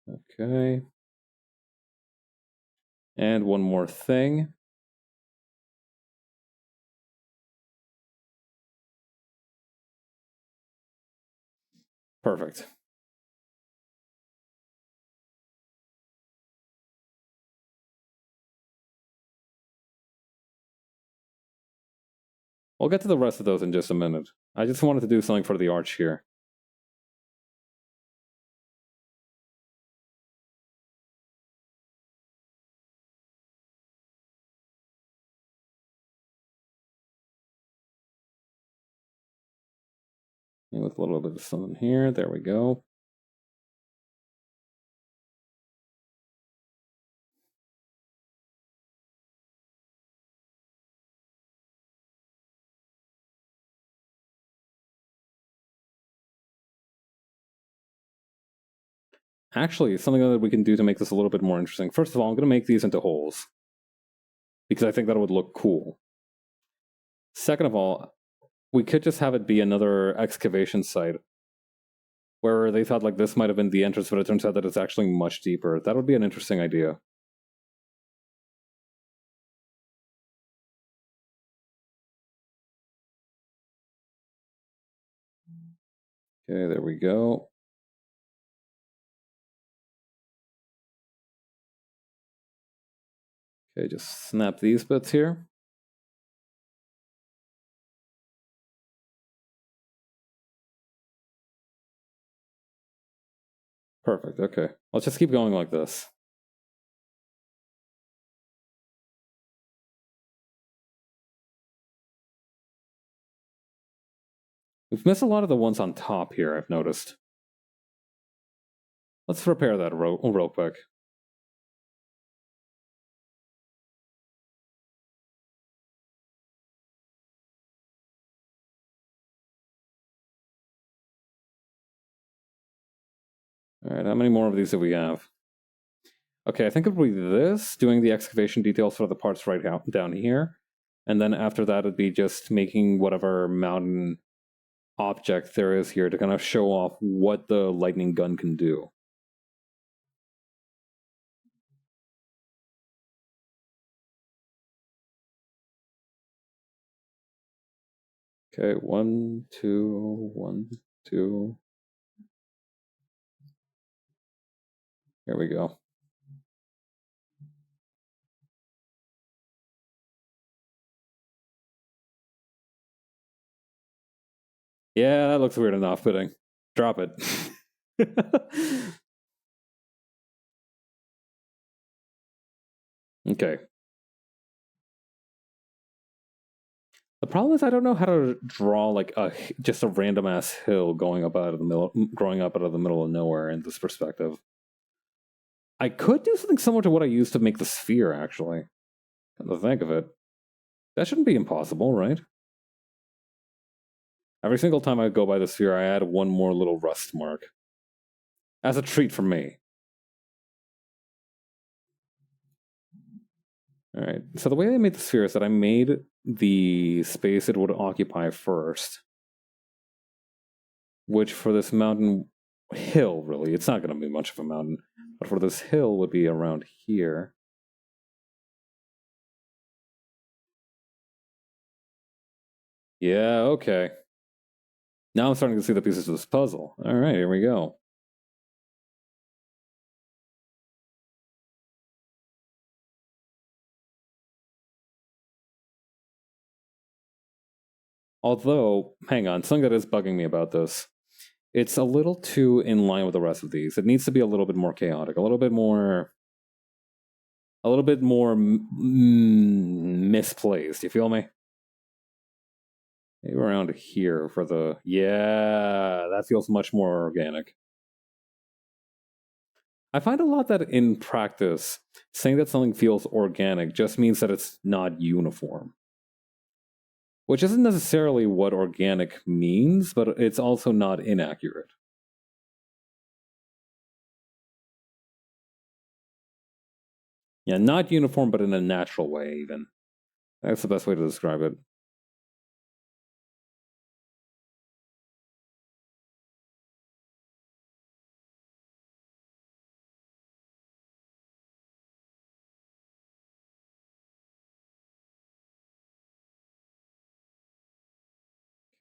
Okay. And one more thing. Perfect. We'll get to the rest of those in just a minute. I just wanted to do something for the arch here. With a little bit of something here. There we go. Actually, something that we can do to make this a little bit more interesting. First of all, I'm going to make these into holes, because I think that would look cool. Second of all, we could just have it be another excavation site, where they thought like this might have been the entrance, but it turns out that it's actually much deeper. That would be an interesting idea. Okay, there we go. Okay, just snap these bits here. Perfect, okay. Let's just keep going like this. We've missed a lot of the ones on top here, I've noticed. Let's repair that real quick. Alright, how many more of these do we have? Okay, I think it would be this, doing the excavation details for the parts right down here. And then after that, it'd be just making whatever mountain object there is here to kind of show off what the lightning gun can do. Okay, 1, 2, 1, 2. Here we go. Yeah, that looks weird and off-putting. Drop it. Okay. The problem is I don't know how to draw like just a random ass hill going up out of the middle, growing up out of the middle of nowhere in this perspective. I could do something similar to what I used to make the sphere, actually. Come to think of it, that shouldn't be impossible, right? Every single time I go by the sphere, I add one more little rust mark as a treat for me. All right. So the way I made the sphere is that I made the space it would occupy first, which for this mountain hill, really, it's not going to be much of a mountain, but for this hill would be around here. Yeah, okay. Now I'm starting to see the pieces of this puzzle. All right, here we go. Although, hang on, something that is bugging me about this. It's a little too in line with the rest of these. It needs to be a little bit more chaotic, a little bit more a little bit more misplaced. You feel me? Maybe around here for the... Yeah, that feels much more organic. I find a lot that in practice, saying that something feels organic just means that it's not uniform. Which isn't necessarily what organic means, but it's also not inaccurate. Yeah, not uniform, but in a natural way, even. That's the best way to describe it.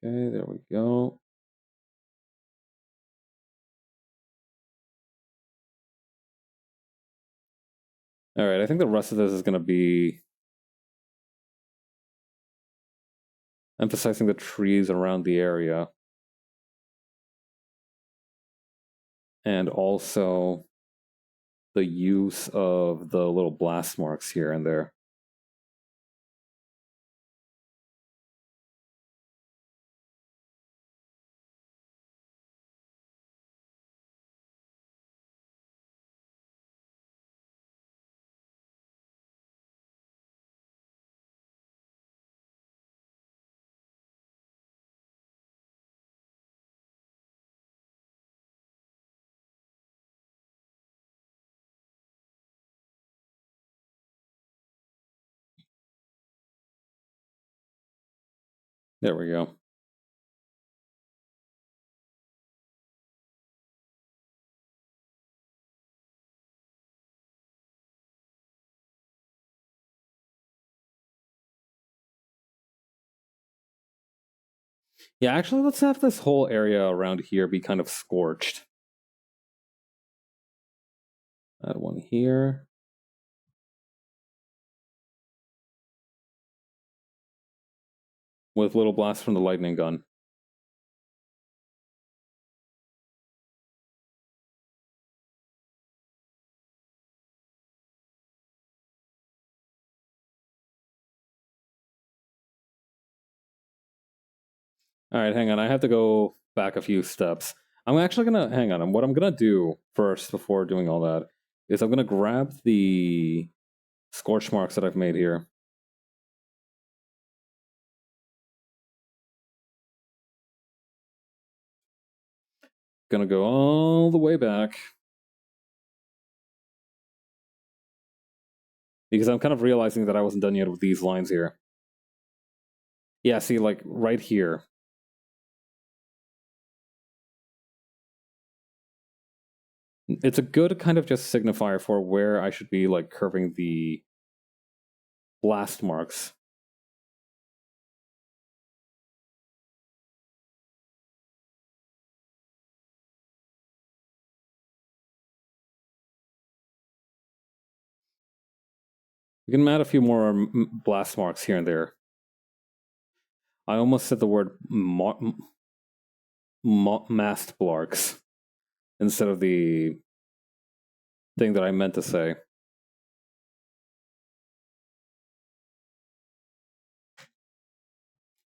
Okay, there we go. All right, I think the rest of this is going to be emphasizing the trees around the area. And also the use of the little blast marks here and there. There we go. Yeah, actually, let's have this whole area around here be kind of scorched. Add one here. With little blasts from the lightning gun. All right, hang on. I have to go back a few steps. I'm actually gonna hang on. What I'm gonna do first before doing all that is I'm gonna grab the scorch marks that I've made here. Gonna go all the way back because I'm kind of realizing that I wasn't done yet with these lines here. Yeah, see, like right here. It's a good kind of just signifier for where I should be like curving the blast marks. We can add a few more blast marks here and there. I almost said the word mast blarks instead of the thing that I meant to say.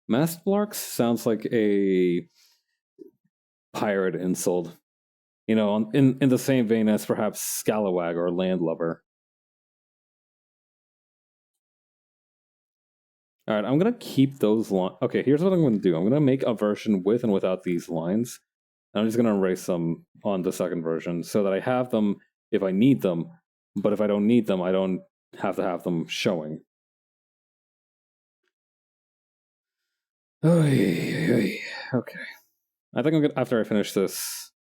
Mast blarks sounds like a pirate insult. You know, in the same vein as perhaps scalawag or landlubber. All right, I'm gonna keep those lines. Okay, here's what I'm gonna do. I'm gonna make a version with and without these lines. I'm just gonna erase them on the second version so that I have them if I need them. But if I don't need them, I don't have to have them showing. Okay. I think I'm gonna after I finish this.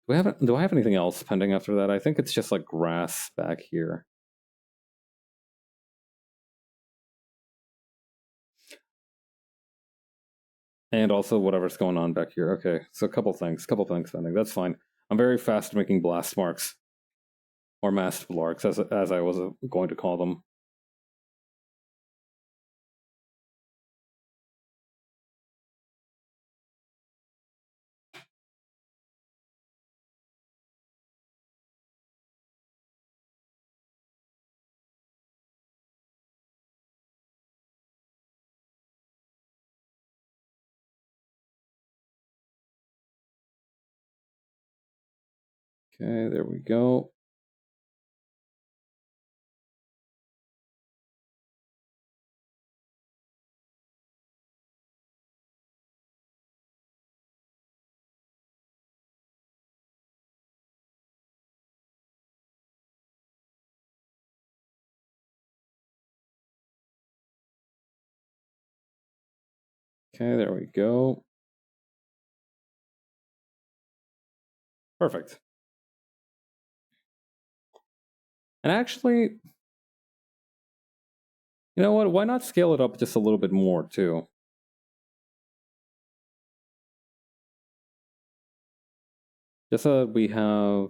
Do I have anything else pending after that? I think it's just like grass back here. And also whatever's going on back here. Okay, so a couple things pending. That's fine. I'm very fast making blast marks. Or mast blarks, as I was going to call them. Okay, there we go. Okay, there we go. Perfect. And actually, you know what? Why not scale it up just a little bit more, too? Just so that we have...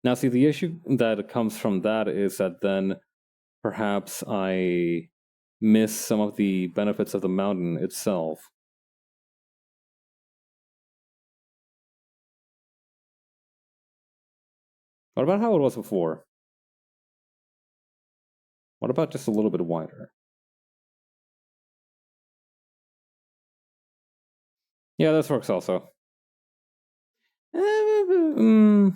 Now, see, the issue that comes from that is that then perhaps I miss some of the benefits of the mountain itself. What about how it was before? What about just a little bit wider? Yeah, this works also. Hmm.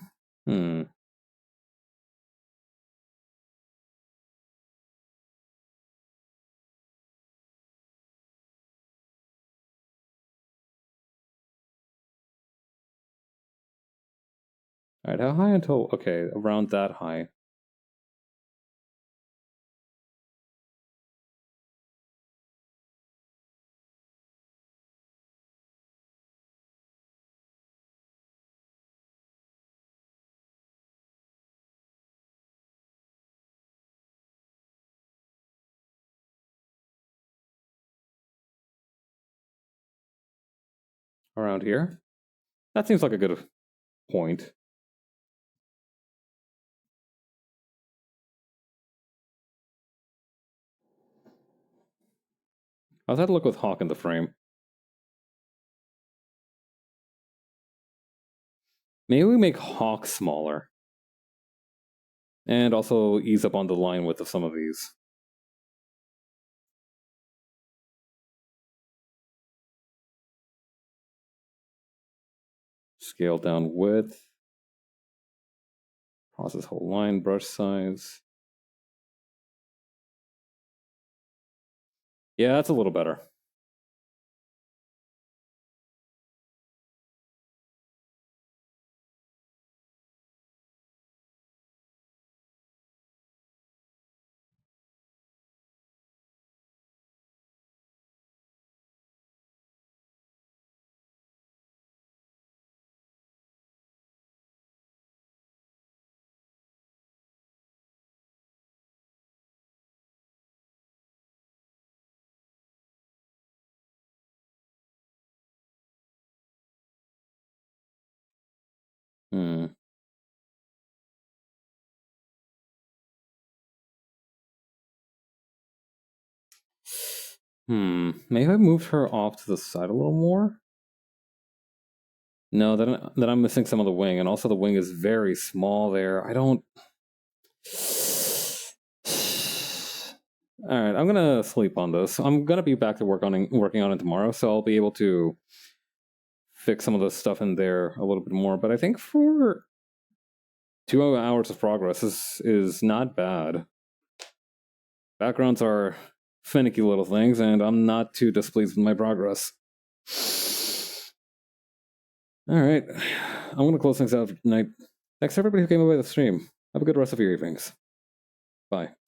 Alright, how high until... Okay, around that high. Around here? That seems like a good point. How's that look with Hawk in the frame? Maybe we make Hawk smaller. And also ease up on the line width of some of these. Scale down width. Process whole line, brush size. Yeah, that's a little better. Hmm. Maybe I moved her off to the side a little more? No, then I'm missing some of the wing, and also the wing is very small there. I don't... Alright, I'm gonna sleep on this. I'm gonna be back to working on it tomorrow, so I'll be able to fix some of the stuff in there a little bit more. But I think for 2 hours of progress is not bad. Backgrounds are finicky little things, and I'm not too displeased with my progress. Alright, I'm gonna close things out tonight. Thanks to everybody who came away the stream. Have a good rest of your evenings. Bye.